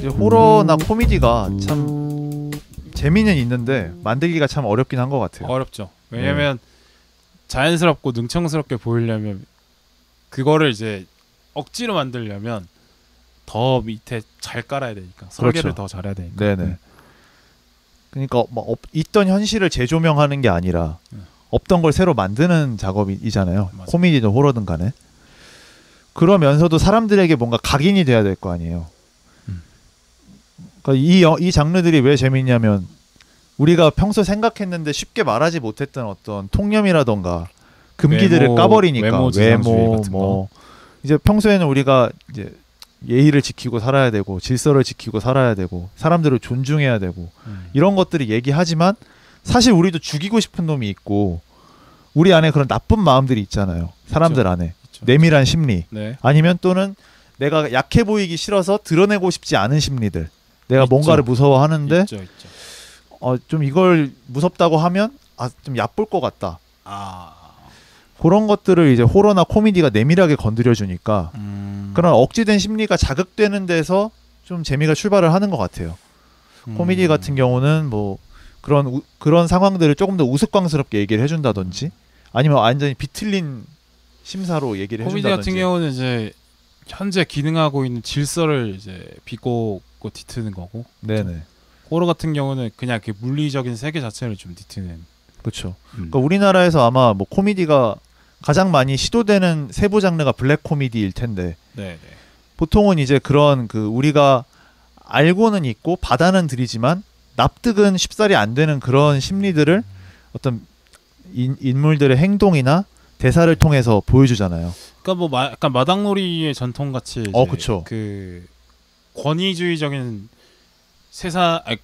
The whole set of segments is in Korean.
호러나 코미디가 참 재미는 있는데 만들기가 참 어렵긴 한 것 같아요. 어렵죠. 왜냐면 자연스럽고 능청스럽게 보이려면 그거를 이제 억지로 만들려면 더 밑에 잘 깔아야 되니까 설계를 그렇죠. 더 잘해야 되니까. 네네. 그러니까 뭐 있던 현실을 재조명하는 게 아니라 없던 걸 새로 만드는 작업이잖아요. 맞아. 코미디든 호러든 간에. 그러면서도 사람들에게 뭔가 각인이 돼야 될 거 아니에요. 그러니까 이 장르들이 왜 재밌냐면 우리가 평소 생각했는데 쉽게 말하지 못했던 어떤 통념이라던가 금기들을 까버리니까 외모 뭐 이제 평소에는 우리가 이제 예의를 지키고 살아야 되고 질서를 지키고 살아야 되고 사람들을 존중해야 되고 이런 것들을 얘기하지만 사실 우리도 죽이고 싶은 놈이 있고 우리 안에 그런 나쁜 마음들이 있잖아요. 사람들 있죠. 안에 있죠. 내밀한 심리 네. 아니면 또는 내가 약해 보이기 싫어서 드러내고 싶지 않은 심리들 내가 있죠. 뭔가를 무서워하는데 있죠. 좀 이걸 무섭다고 하면 좀 얕볼 것 같다. 아. 그런 것들을 이제 호러나 코미디가 내밀하게 건드려주니까 그런 억지된 심리가 자극되는 데서 좀 재미가 출발을 하는 것 같아요. 코미디 같은 경우는 뭐 그런 상황들을 조금 더 우스꽝스럽게 얘기를 해준다든지 아니면 완전히 비틀린 심사로 얘기를 코미디 해준다든지. 같은 경우는 이제 현재 기능하고 있는 질서를 이제 비꼬고 뒤트는 거고. 네네. 호러 같은 경우는 그냥 그 물리적인 세계 자체를 좀 뒤트는. 그렇죠. 그러니까 우리나라에서 아마 뭐 코미디가 가장 많이 시도되는 세부 장르가 블랙 코미디일 텐데 네네. 보통은 이제 그런 우리가 알고는 있고 받아는 들이지만 납득은 쉽사리 안 되는 그런 심리들을 어떤 인물들의 행동이나 대사를 통해서 보여주잖아요. 그러니까 뭐 약간 마당놀이의 전통 같이 그쵸. 그 권위주의적인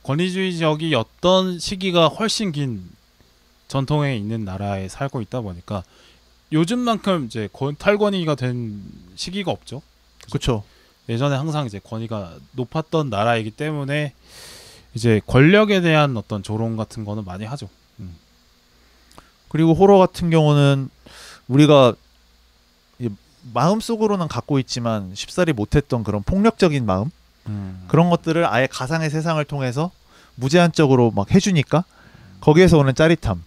권위주의적이었던 시기가 훨씬 긴 전통에 있는 나라에 살고 있다 보니까 요즘만큼 이제 탈권위가 된 시기가 없죠. 그렇죠. 예전에 항상 이제 권위가 높았던 나라이기 때문에 이제 권력에 대한 어떤 조롱 같은 거는 많이 하죠. 그리고 호러 같은 경우는 우리가 마음속으로는 갖고 있지만 쉽사리 못했던 그런 폭력적인 마음 그런 것들을 아예 가상의 세상을 통해서 무제한적으로 막 해주니까 거기에서 오는 짜릿함이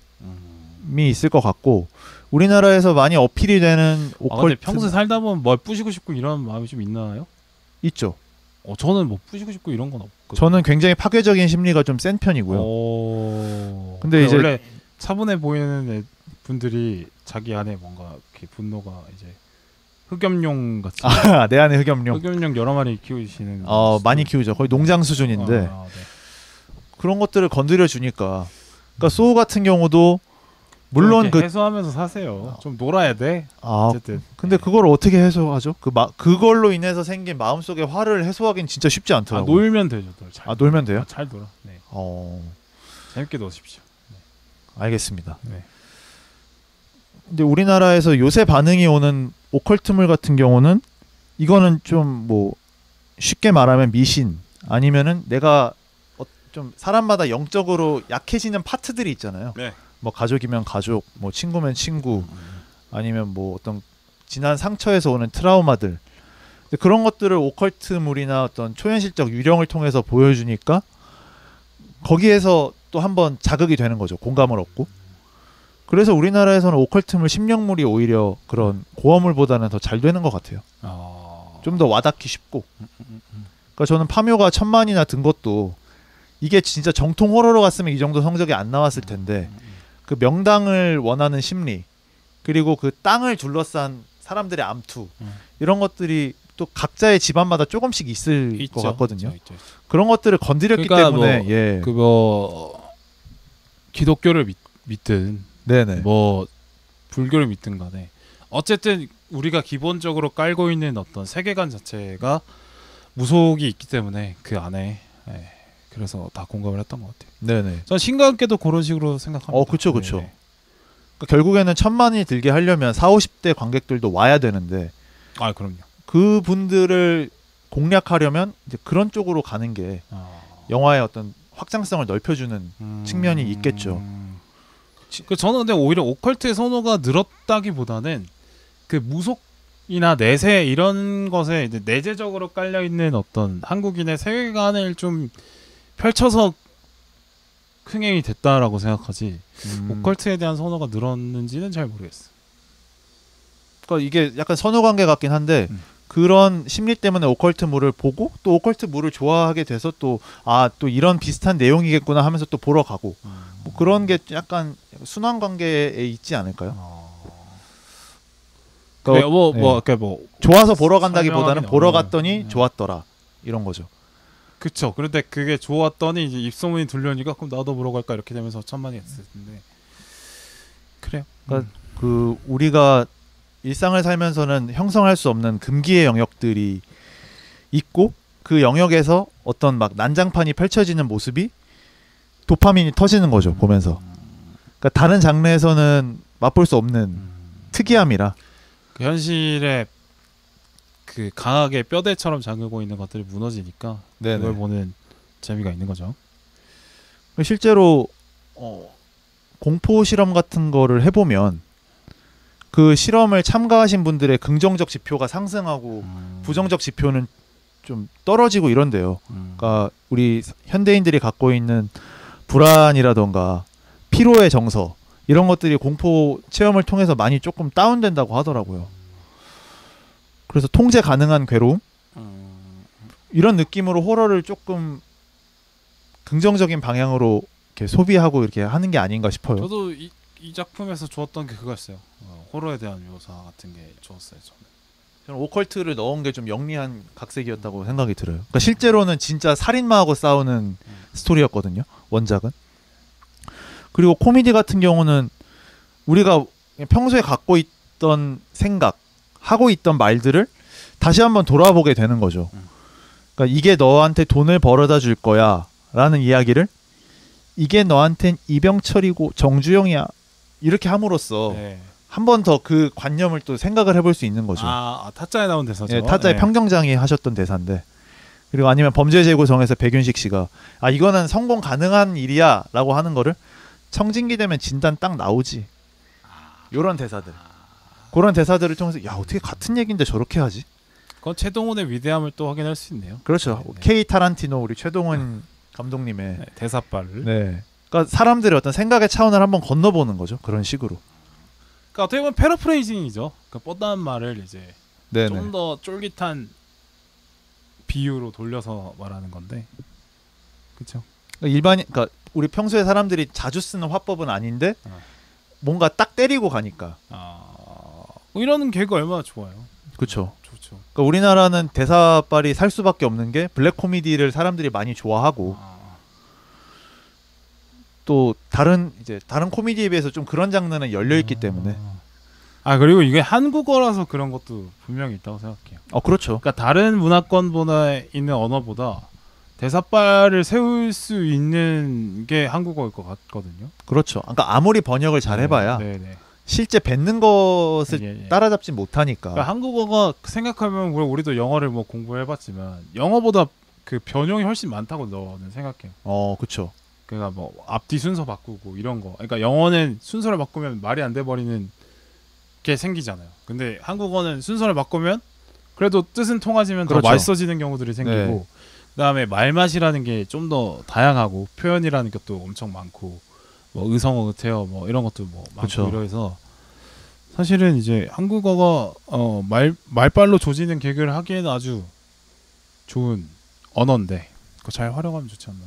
있을 것 같고 우리나라에서 많이 어필이 되는 오컬트. 평소에 살다 보면 뭘 부시고 싶고 이런 마음이 좀 있나요? 있죠. 저는 뭐 부시고 싶고 이런 건 없거든요. 저는 굉장히 파괴적인 심리가 좀 센 편이고요. 근데 이제 원래 차분해 보이는 분들이 자기 안에 뭔가 이렇게 분노가 이제 흑염룡 같이 내 안에 흑염룡 여러 마리 키우시는 많이 키우죠. 거의 농장 수준인데 네. 그런 것들을 건드려 주니까 그러니까 소우 같은 경우도 물론 해소하면서 사세요. 좀 놀아야 돼. 어쨌든. 근데 그걸 어떻게 해소하죠? 그걸로 인해서 생긴 마음속의 화를 해소하기는 진짜 쉽지 않더라고요. 놀면 되죠. 놀면 돼요? 잘 놀아. 네. 재밌게 노십시오. 네. 알겠습니다. 네. 근데 우리나라에서 요새 반응이 오는 오컬트물 같은 경우는 이거는 좀 뭐 쉽게 말하면 미신 아니면은 내가 좀 사람마다 영적으로 약해지는 파트들이 있잖아요. 네. 뭐 가족이면 가족, 뭐 친구면 친구, 아니면 뭐 어떤 지난 상처에서 오는 트라우마들 그런 것들을 오컬트물이나 어떤 초현실적 유령을 통해서 보여주니까 거기에서 또 한번 자극이 되는 거죠. 공감을 얻고. 그래서 우리나라에서는 오컬트물, 심령물이 오히려 그런 고어물보다는 더 잘 되는 것 같아요. 좀 더 와닿기 쉽고. 그러니까 저는 파묘가 1000만이나 든 것도 이게 진짜 정통 호러로 갔으면 이 정도 성적이 안 나왔을 텐데 그 명당을 원하는 심리 그리고 그 땅을 둘러싼 사람들의 암투 이런 것들이 또 각자의 집안마다 조금씩 있을 것 같거든요. 있죠. 그런 것들을 건드렸기 때문에 기독교를 믿든 네네. 뭐 불교를 믿든 간에 어쨌든 우리가 기본적으로 깔고 있는 어떤 세계관 자체가 무속이 있기 때문에 그 안에 그래서 다 공감을 했던 것 같아요. 네네. 전 신과함께도 그런 식으로 생각합니다. 그렇죠. 그러니까 결국에는 1000만이 들게 하려면 40, 50대 관객들도 와야 되는데 그럼요. 그 분들을 공략하려면 이제 그런 쪽으로 가는 게 영화의 어떤 확장성을 넓혀주는 측면이 있겠죠. 저는 근데 오히려 오컬트의 선호가 늘었다기보다는 그 무속 이나 내세 이런 것에 이제 내재적으로 깔려 있는 어떤 한국인의 세계관을 좀 펼쳐서 흥행이 됐다라고 생각하지. 오컬트에 대한 선호가 늘었는지는 잘 모르겠어. 그러니까 이게 약간 선후 관계 같긴 한데 그런 심리 때문에 오컬트물을 보고 또 오컬트물을 좋아하게 돼서 또 또 이런 비슷한 내용이겠구나 하면서 또 보러 가고 뭐 그런 게 약간 순환 관계에 있지 않을까요? 그러니까 네. 그러니까 좋아서 보러 간다기보다는 설명하기는 보러 어려워요. 갔더니 좋았더라 이런 거죠. 그쵸. 그런데 그게 좋았더니 이제 입소문이 들려오니까 그럼 나도 보러 갈까 이렇게 되면서 천만이 됐을 텐데. 그래요. 그러니까 그 우리가 일상을 살면서는 형성할 수 없는 금기의 영역들이 있고 그 영역에서 어떤 막 난장판이 펼쳐지는 모습이 도파민이 터지는 거죠 보면서. 그러니까 다른 장르에서는 맛볼 수 없는 특이함이라. 그 현실에 그 강하게 뼈대처럼 잠그고 있는 것들이 무너지니까 네네. 그걸 보는 재미가 있는 거죠. 실제로 공포 실험 같은 거를 해보면 그 실험을 참가하신 분들의 긍정적 지표가 상승하고 부정적 지표는 좀 떨어지고 이런데요. 그러니까 우리 현대인들이 갖고 있는 불안이라던가 피로의 정서 이런 것들이 공포 체험을 통해서 많이 조금 다운된다고 하더라고요. 그래서 통제 가능한 괴로움 이런 느낌으로 호러를 조금 긍정적인 방향으로 이렇게 소비하고 이렇게 하는 게 아닌가 싶어요. 저도 이 작품에서 좋았던 게 그거였어요. 호러에 대한 묘사 같은 게 좋았어요. 저는 오컬트를 넣은 게 좀 영리한 각색이었다고 생각이 들어요. 그러니까 실제로는 진짜 살인마하고 싸우는 스토리였거든요. 원작은. 그리고 코미디 같은 경우는 우리가 평소에 갖고 있던 생각, 하고 있던 말들을 다시 한번 돌아보게 되는 거죠. 그러니까 이게 너한테 돈을 벌어다 줄 거야 라는 이야기를 이게 너한텐 이병철이고 정주영이야 이렇게 함으로써 네. 한 번 더 그 관념을 또 생각을 해볼 수 있는 거죠. 타짜에 나온 대사죠. 예, 타짜의 네. 평정장이 하셨던 대사인데. 그리고 아니면 범죄재구성에서 백윤식 씨가 이거는 성공 가능한 일이야 라고 하는 거를 청진기 되면 진단 딱 나오지. 요런 대사들. 그런 대사들을 통해서 야 어떻게 같은 얘기인데 저렇게 하지? 그건 최동훈의 위대함을 또 확인할 수 있네요. 그렇죠. 네. K 타란티노 우리 최동원 감독님의 네, 대사빨을. 네. 그러니까 사람들의 어떤 생각의 차원을 한번 건너보는 거죠. 그런 식으로. 그러니까 어떻게 보면 패러프레이징이죠. 그 뻗다는 말을 이제 네네. 좀 더 쫄깃한 비유로 돌려서 말하는 건데. 그렇죠. 그러니까 우리 평소에 사람들이 자주 쓰는 화법은 아닌데 뭔가 딱 때리고 가니까. 이런 개그 얼마나 좋아요. 그렇죠. 좋죠. 그러니까 우리나라는 대사빨이 살 수밖에 없는 게 블랙 코미디를 사람들이 많이 좋아하고 또 다른 코미디에 비해서 좀 그런 장르는 열려 있기 때문에. 그리고 이게 한국어라서 그런 것도 분명히 있다고 생각해요. 그렇죠. 그러니까 다른 문화권보다 있는 언어보다 대사빨을 세울 수 있는 게 한국어일 것 같거든요. 그렇죠. 그러니까 아무리 번역을 잘 해봐야 네네. 실제 뱉는 것을 따라잡지 못하니까. 그러니까 한국어가 생각하면 우리도 영어를 뭐 공부해봤지만 영어보다 그 변형이 훨씬 많다고 저는 생각해요. 그렇죠. 그러니까 뭐 앞뒤 순서 바꾸고 이런 거. 그러니까 영어는 순서를 바꾸면 말이 안 돼 버리는 게 생기잖아요. 근데 한국어는 순서를 바꾸면 그래도 뜻은 통하지만 그렇죠. 더 맛있어지는 경우들이 생기고. 네. 그다음에 말맛이라는 게 좀 더 다양하고 표현이라는 것도 엄청 많고 뭐 의성어, 의태어 뭐 이런 것도 뭐 많고 그쵸. 이래서 사실은 이제 한국어가 말빨로 조지는 개그를 하기에는 아주 좋은 언어인데 그거 잘 활용하면 좋지 않나.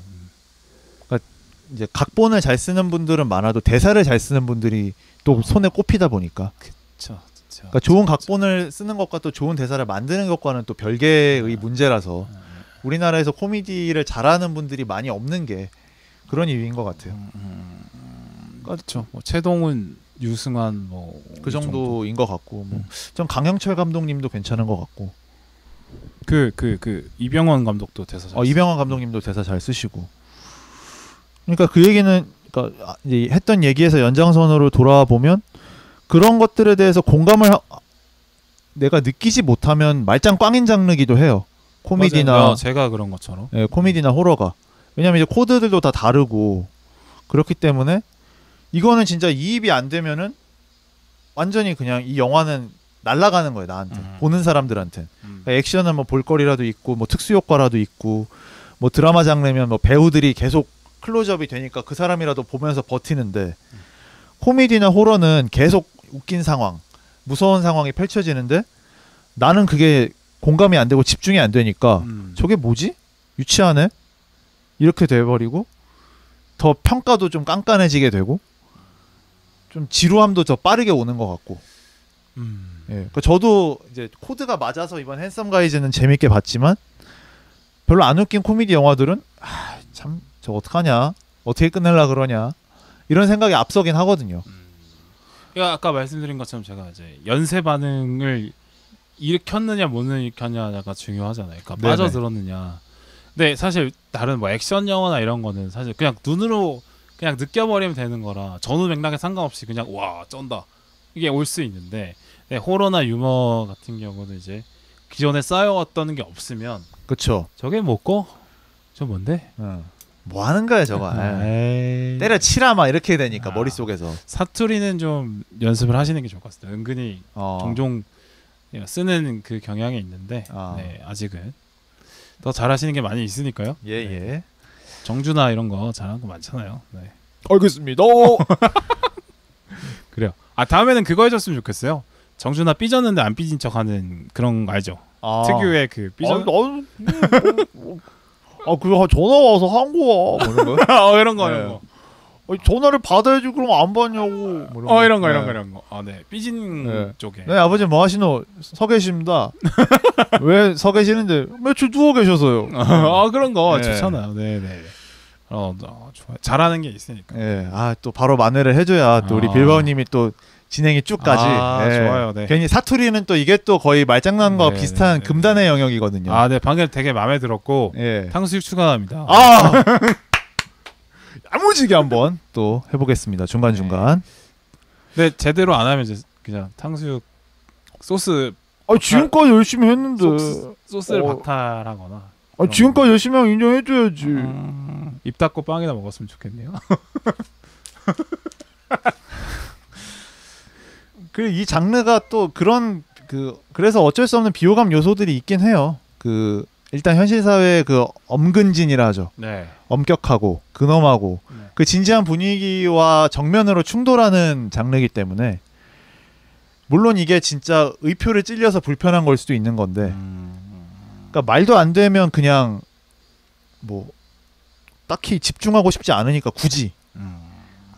그러니까 이제 각본을 잘 쓰는 분들은 많아도 대사를 잘 쓰는 분들이 또 손에 꼽히다 보니까. 진짜. 그러니까 좋은 각본을 쓰는 것과 또 좋은 대사를 만드는 것과는 또 별개의 문제라서 우리나라에서 코미디를 잘하는 분들이 많이 없는 게 그런 이유인 것 같아요. 그렇죠. 뭐 최동훈, 유승환 뭐 그 정도인 것 같고, 좀 강영철 감독님도 괜찮은 것 같고, 그 이병헌 감독도 대사 잘. 이병헌 감독님도 대사 잘 쓰시고. 그러니까 그 얘기는 그러니까 이제 했던 얘기에서 연장선으로 돌아보면 그런 것들에 대해서 공감을 내가 느끼지 못하면 말짱 꽝인 장르기도 해요. 코미디나 맞아요. 제가 그런 것처럼. 네, 코미디나 호러가. 왜냐면 이제 코드들도 다 다르고 그렇기 때문에 이거는 진짜 이입이 안 되면은 완전히 그냥 이 영화는 날아가는 거예요 나한테 보는 사람들한테. 그러니까 액션은 뭐 볼거리라도 있고 뭐 특수 효과라도 있고 뭐 드라마 장르면 뭐 배우들이 계속 클로즈업이 되니까 그 사람이라도 보면서 버티는데 코미디나 호러는 계속 웃긴 상황, 무서운 상황이 펼쳐지는데 나는 그게 공감이 안 되고 집중이 안 되니까 저게 뭐지? 유치하네? 이렇게 돼버리고 더 평가도 좀 깐깐해지게 되고 좀 지루함도 더 빠르게 오는 것 같고. 예, 그러니까 저도 이제 코드가 맞아서 이번 핸섬 가이즈는 재밌게 봤지만 별로 안 웃긴 코미디 영화들은 참 저 어떡하냐, 어떻게 끝낼라 그러냐 이런 생각이 앞서긴 하거든요. 그러니까 아까 말씀드린 것처럼 제가 이제 연쇄 반응을 일으켰느냐 못 일으켰냐가 중요하잖아요. 그러니까 네네. 빠져들었느냐. 근데 사실 다른 뭐 액션 영화나 이런 거는 사실 그냥 눈으로 그냥 느껴버리면 되는 거라 전후 맥락에 상관없이 그냥 와 쩐다 이게 올 수 있는데 네, 호러나 유머 같은 경우는 이제 기존에 쌓여왔던 게 없으면 그쵸. 저게 뭐고? 저 뭔데? 뭐 하는 거야 저거. 에이. 때려치라 막 이렇게 되니까 머릿속에서. 사투리는 좀 연습을 하시는 게 좋을 것 같습니다. 은근히 종종 쓰는 그 경향이 있는데 네, 아직은 더 잘하시는 게 많이 있으니까요. 예예. 네. 정준하 이런 거 잘하는 거 많잖아요. 네. 알겠습니다. 그래요. 다음에는 그거 해줬으면 좋겠어요. 정준하 삐졌는데 안 삐진 척하는 그런 거 알죠? 특유의 그 삐졌. 그거 전화 와서 한 거야. 뭐 이런 거. 이런 거 이런 거. 전화를 받아야지 그럼 안 받냐고. 뭐 이런 거 이런 거. 네. 삐진 쪽에. 네 아버지 뭐 하시노? 서 계십니다. 왜 서 계시는데 며칠 누워 계셔서요. 그런 거 좋잖아요. 네네. 좋아요. 잘하는 게 있으니까. 예. 또 바로 만회를 해줘야 또 우리 빌바오님이 또 진행이 쭉 가지. 좋아요. 네. 괜히 사투리는 또 이게 또 거의 말장난과 비슷한 금단의 영역이거든요. 네. 방금 되게 마음에 들었고 예. 탕수육 추가합니다. 야무지게 한번 또 해보겠습니다. 중간중간. 네. 제대로 안 하면 이제 그냥 탕수육 소스 지금까지 열심히 했는데 소스를 박탈하거나. 지금까지 열심히 하면 인정해줘야지. 입 닫고 빵이나 먹었으면 좋겠네요. 이 장르가 또 그런 그래서 어쩔 수 없는 비호감 요소들이 있긴 해요. 일단 현실 사회의 엄근진이라 하죠. 네. 엄격하고 근엄하고 네. 그 진지한 분위기와 정면으로 충돌하는 장르이기 때문에 물론 이게 진짜 의표를 찔려서 불편한 걸 수도 있는 건데 그러니까 말도 안 되면 그냥 뭐 딱히 집중하고 싶지 않으니까 굳이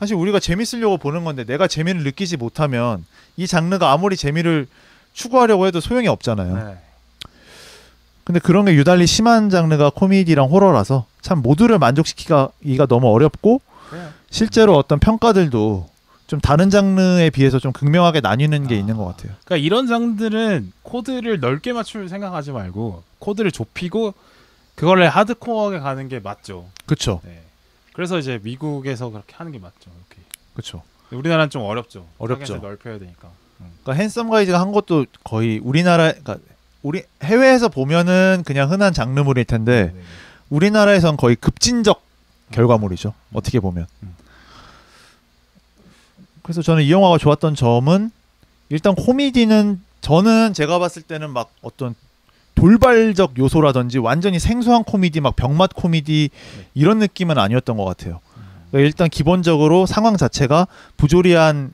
사실 우리가 재밌으려고 보는 건데 내가 재미를 느끼지 못하면 이 장르가 아무리 재미를 추구하려고 해도 소용이 없잖아요. 네. 근데 그런 게 유달리 심한 장르가 코미디랑 호러라서 참 모두를 만족시키기가 너무 어렵고 실제로 어떤 평가들도 좀 다른 장르에 비해서 좀 극명하게 나뉘는 게 있는 것 같아요. 그러니까 이런 장르들은 코드를 넓게 맞출 생각하지 말고 코드를 좁히고 그거를 하드코어하게 가는 게 맞죠. 그렇죠. 네. 그래서 이제 미국에서 그렇게 하는 게 맞죠. 이렇게. 그렇죠. 우리나라는 좀 어렵죠. 어렵죠. 넓혀야 되니까. 그러니까 핸섬 가이즈가 한 것도 거의 그러니까 우리 해외에서 보면은 그냥 흔한 장르물일 텐데 네. 우리나라에선 거의 급진적 결과물이죠. 어떻게 보면. 그래서 저는 이 영화가 좋았던 점은 일단 코미디는 저는 제가 봤을 때는 막 어떤 돌발적 요소라든지 완전히 생소한 코미디 막 병맛 코미디 이런 느낌은 아니었던 것 같아요. 그러니까 일단 기본적으로 상황 자체가 부조리한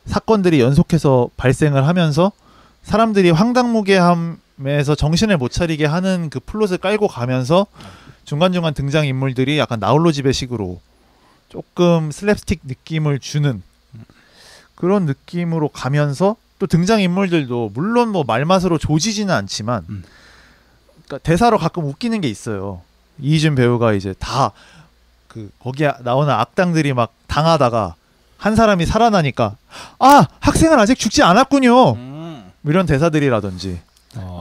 사건들이 연속해서 발생을 하면서 사람들이 황당무계함에서 정신을 못 차리게 하는 그 플롯을 깔고 가면서 중간중간 등장인물들이 약간 나홀로 집에식으로 조금 슬랩스틱 느낌을 주는 그런 느낌으로 가면서 또 등장인물들도 물론 뭐 말맛으로 조지지는 않지만 그러니까 대사로 가끔 웃기는 게 있어요. 이희준 배우가 이제 다 거기에 나오는 악당들이 막 당하다가 한 사람이 살아나니까 학생은 아직 죽지 않았군요. 뭐 이런 대사들이라든지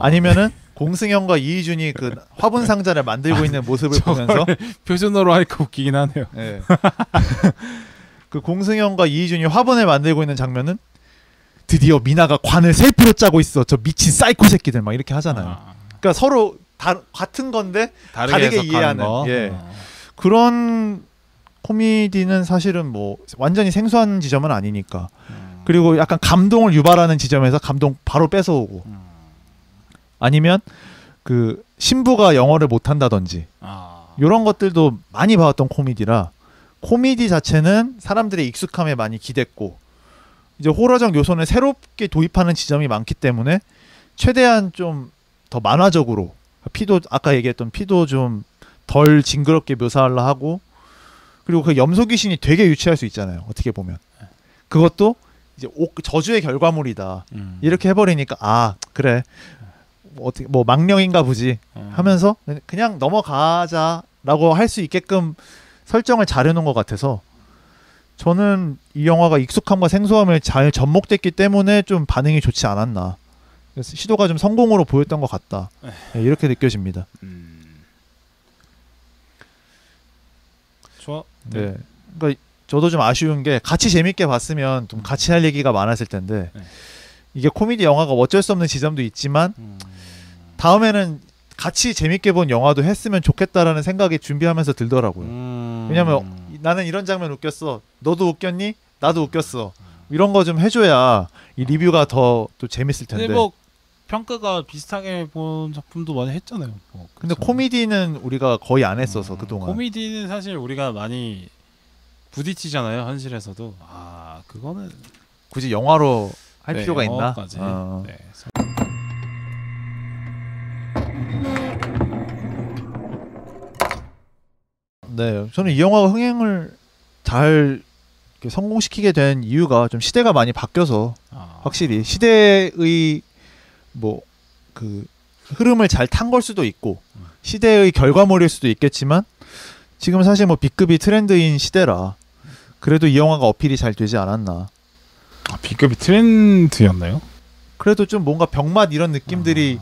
아니면은 공승현과 이희준이 화분 상자를 만들고 있는 모습을 보면서 표준어로 하니까 웃기긴 하네요. 네. 공승현과 이희준이 화분을 만들고 있는 장면은 드디어 미나가 관을 셀프로 짜고 있어. 저 미친 사이코 새끼들 막 이렇게 하잖아요. 그러니까 서로 같은 건데 다르게 이해하는 그런 코미디는 사실은 뭐 완전히 생소한 지점은 아니니까 그리고 약간 감동을 유발하는 지점에서 감동 바로 뺏어오고 아니면 그 신부가 영어를 못한다든지 이런 것들도 많이 봐왔던 코미디라 코미디 자체는 사람들의 익숙함에 많이 기댔고 이제 호러적 요소는 새롭게 도입하는 지점이 많기 때문에 최대한 좀 더 만화적으로 피도 아까 얘기했던 피도 좀 덜 징그럽게 묘사하려 하고 그리고 그 염소 귀신이 되게 유치할 수 있잖아요. 어떻게 보면 그것도 이제 저주의 결과물이다 이렇게 해버리니까 아 그래 어떻게 뭐 망령인가 보지 하면서 그냥 넘어가자라고 할 수 있게끔 설정을 잘 해놓은 것 같아서 저는 이 영화가 익숙함과 생소함을 잘 접목됐기 때문에 좀 반응이 좋지 않았나. 그래서 시도가 좀 성공으로 보였던 것 같다. 네, 이렇게 느껴집니다. 좋아. 네. 그러니까 저도 좀 아쉬운 게 같이 재밌게 봤으면 좀 같이 할 얘기가 많았을 텐데 이게 코미디 영화가 어쩔 수 없는 지점도 있지만 다음에는 같이 재밌게 본 영화도 했으면 좋겠다라는 생각이 준비하면서 들더라고요. 왜냐면 나는 이런 장면 웃겼어. 너도 웃겼니? 나도 웃겼어. 이런 거 좀 해줘야 이 리뷰가 더 또 재밌을 텐데. 근데 뭐 평가가 비슷하게 본 작품도 많이 했잖아요. 근데 코미디는 우리가 거의 안 했어서 그동안. 코미디는 사실 우리가 많이 부딪히잖아요. 현실에서도. 그거는 굳이 영화로 할 네, 필요가 있나? 영화까지. 네. 네, 저는 이 영화가 흥행을 잘 이렇게 성공시키게 된 이유가 좀 시대가 많이 바뀌어서 확실히 시대의 뭐 그 흐름을 잘 탄 걸 수도 있고 시대의 결과물일 수도 있겠지만 지금 사실 뭐 B급이 트렌드인 시대라 그래도 이 영화가 어필이 잘 되지 않았나. B급이 트렌드였나요? 그래도 좀 뭔가 병맛 이런 느낌들이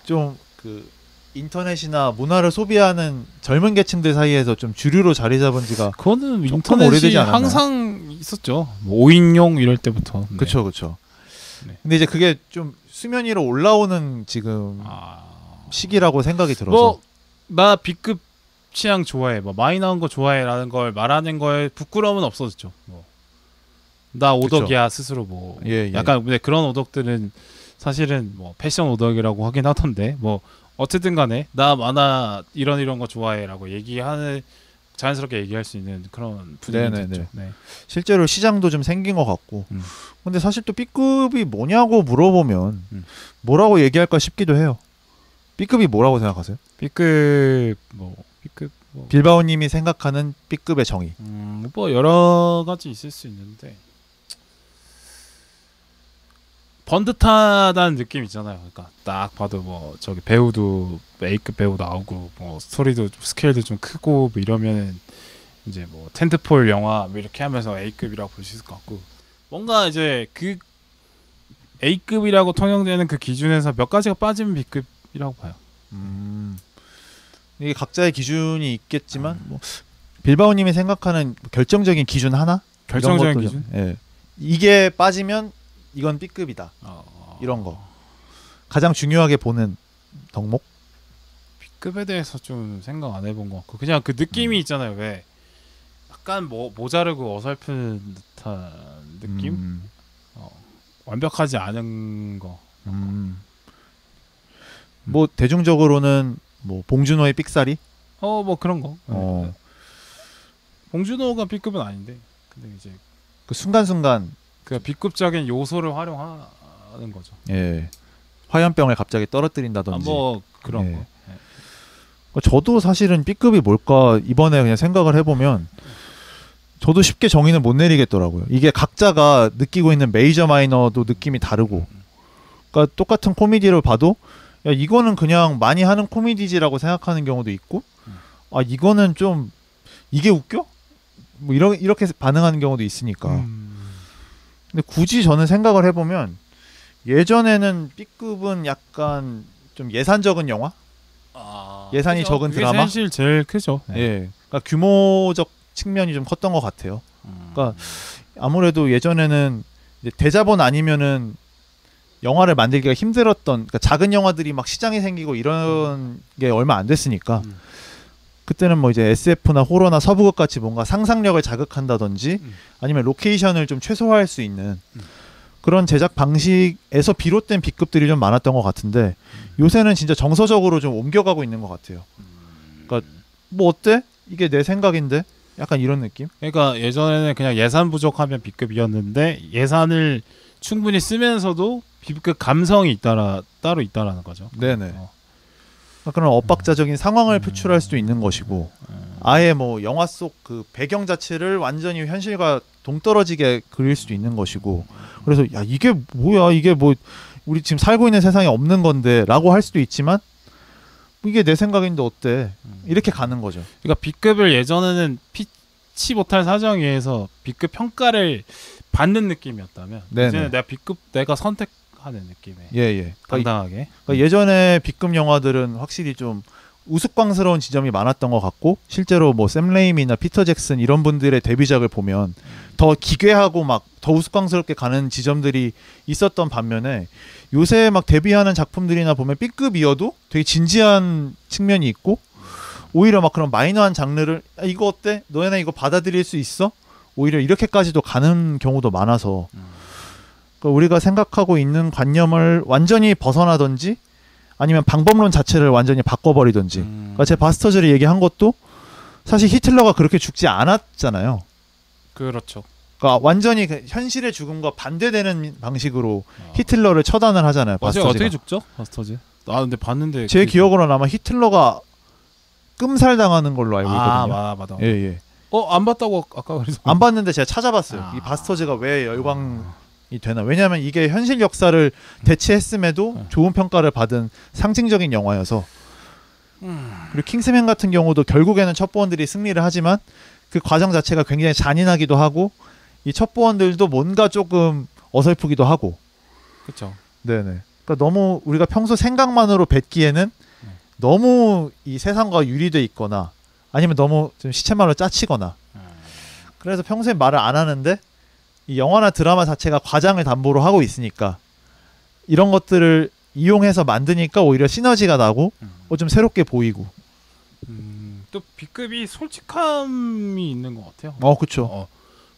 좀 그 인터넷이나 문화를 소비하는 젊은 계층들 사이에서 좀 주류로 자리 잡은 지가 그거는 조금 오래되지 인터넷이 않았나요? 항상 있었죠. 뭐 5인용 이럴 때부터. 네. 그쵸 그쵸. 네. 근데 이제 그게 좀 수면 위로 올라오는 지금 시기라고 생각이 들어서 뭐 나 B급 취향 좋아해, 뭐 많이 나온 거 좋아해라는 걸 말하는 거에 부끄러움은 없어졌죠. 뭐. 나 오덕이야 스스로 뭐 예. 약간 근데 그런 오덕들은 사실은 뭐 패션 오덕이라고 하긴 하던데 뭐 어쨌든 간에 나 만화 이런 거 좋아해라고 얘기하는 자연스럽게 얘기할 수 있는 그런 분위기죠. 네. 실제로 시장도 좀 생긴 것 같고 근데 사실 또 B급이 뭐냐고 물어보면 뭐라고 얘기할까 싶기도 해요. B급이 뭐라고 생각하세요? B급 빌바오님이 생각하는 B급의 정의. 뭐 여러 가지 있을 수 있는데 번듯하다는 느낌 있잖아요. 그러니까 딱 봐도 뭐 저기 배우도 A급 배우 나오고 뭐 스토리도 스케일도 좀 크고 뭐 이러면 이제 뭐 텐트폴 영화 뭐 이렇게 하면서 A급이라고 볼 수 있을 것 같고 뭔가 이제 그 A급이라고 통용되는 그 기준에서 몇 가지가 빠지면 B급이라고 봐요. 이게 각자의 기준이 있겠지만 뭐 빌바오님이 생각하는 결정적인 기준 하나? 결정적인 기준? 예. 이게 빠지면 이건 B급이다. 이런 거. 가장 중요하게 보는 덕목? B급에 대해서 좀 생각 안 해본 것 같고 그냥 그 느낌이 있잖아요. 왜 약간 뭐 모자르고 어설픈 듯한 느낌? 완벽하지 않은 거. 뭐 대중적으로는 뭐 봉준호의 삑사리? 뭐 그런 거. 봉준호가 B급은 아닌데 근데 이제 그 순간순간 그 B급적인 요소를 활용하는 거죠. 예. 화염병을 갑자기 떨어뜨린다든지. 뭐 그런 예. 거. 저도 사실은 B급이 뭘까 이번에 그냥 생각을 해보면 저도 쉽게 정의는 못 내리겠더라고요. 이게 각자가 느끼고 있는 메이저 마이너도 느낌이 다르고 그러니까 똑같은 코미디를 봐도 야 이거는 그냥 많이 하는 코미디지라고 생각하는 경우도 있고 이거는 좀 이게 웃겨? 뭐 이렇게 반응하는 경우도 있으니까 근데 굳이 저는 생각을 해보면 예전에는 B급은 약간 좀 예산 적은 영화? 예산이 그죠? 적은 그게 드라마? 사실 제일 크죠. 예. 그러니까 규모적 측면이 좀 컸던 것 같아요. 그러니까 아무래도 예전에는 이제 대자본 아니면은 영화를 만들기가 힘들었던 그러니까 작은 영화들이 막 시장이 생기고 이런 게 얼마 안 됐으니까 그때는 뭐 이제 SF나 호러나 서부극 같이 뭔가 상상력을 자극한다든지 아니면 로케이션을 좀 최소화할 수 있는 그런 제작 방식에서 비롯된 B급들이 좀 많았던 것 같은데 요새는 진짜 정서적으로 좀 옮겨가고 있는 것 같아요. 그러니까 뭐 어때? 이게 내 생각인데 약간 이런 느낌? 그러니까 예전에는 그냥 예산 부족하면 B급이었는데 예산을 충분히 쓰면서도 B급 감성이 따로 있다라는 거죠. 네네. 그런 엇박자적인 상황을 표출할 수도 있는 것이고 아예 뭐 영화 속 그 배경 자체를 완전히 현실과 동떨어지게 그릴 수도 있는 것이고 그래서 야 이게 뭐야 이게 뭐 우리 지금 살고 있는 세상에 없는 건데 라고 할 수도 있지만 이게 내 생각인데 어때 이렇게 가는 거죠. 그러니까 B급을 예전에는 피치 못할 사정에 의해서 B급 평가를 받는 느낌이었다면 네네. 이제는 내가 B급 내가 선택하는 느낌에 예예. 당당하게. 그러니까 예전에 B급 영화들은 확실히 좀 우스꽝스러운 지점이 많았던 것 같고 실제로 뭐 샘 레이미나 피터 잭슨 이런 분들의 데뷔작을 보면 더 기괴하고 막 더 우스꽝스럽게 가는 지점들이 있었던 반면에 요새 막 데뷔하는 작품들이나 보면 B급이어도 되게 진지한 측면이 있고 오히려 막 그런 마이너한 장르를 이거 어때? 너네나 이거 받아들일 수 있어? 오히려 이렇게까지도 가는 경우도 많아서 그러니까 우리가 생각하고 있는 관념을 완전히 벗어나든지 아니면 방법론 자체를 완전히 바꿔버리든지 그러니까 제 바스터즈를 얘기한 것도 사실 히틀러가 그렇게 죽지 않았잖아요. 그렇죠. 그러니까 완전히 현실의 죽음과 반대되는 방식으로 히틀러를 처단을 하잖아요. 맞아요. 바스터즈가. 어떻게 죽죠? 바스터즈? 아 근데 봤는데 제 기억으로는 아마 히틀러가 끔살 당하는 걸로 알고 있거든요. 맞아. 예, 예. 안 봤다고 아까 그래서 안 봤는데 제가 찾아봤어요. 이 바스터즈가 왜 열광이 되나? 왜냐하면 이게 현실 역사를 대체했음에도 좋은 평가를 받은 상징적인 영화여서. 그리고 킹스맨 같은 경우도 결국에는 첩보원들이 승리를 하지만 그 과정 자체가 굉장히 잔인하기도 하고 이 첩보원들도 뭔가 조금 어설프기도 하고. 그렇죠. 네네. 그러니까 너무 우리가 평소 생각만으로 뱉기에는 너무 이 세상과 유리돼 있거나 아니면 너무 좀 시체말로 짜치거나 그래서 평소에 말을 안 하는데 이 영화나 드라마 자체가 과장을 담보로 하고 있으니까 이런 것들을 이용해서 만드니까 오히려 시너지가 나고 좀 새롭게 보이고 또 B급이 솔직함이 있는 것 같아요. 그쵸.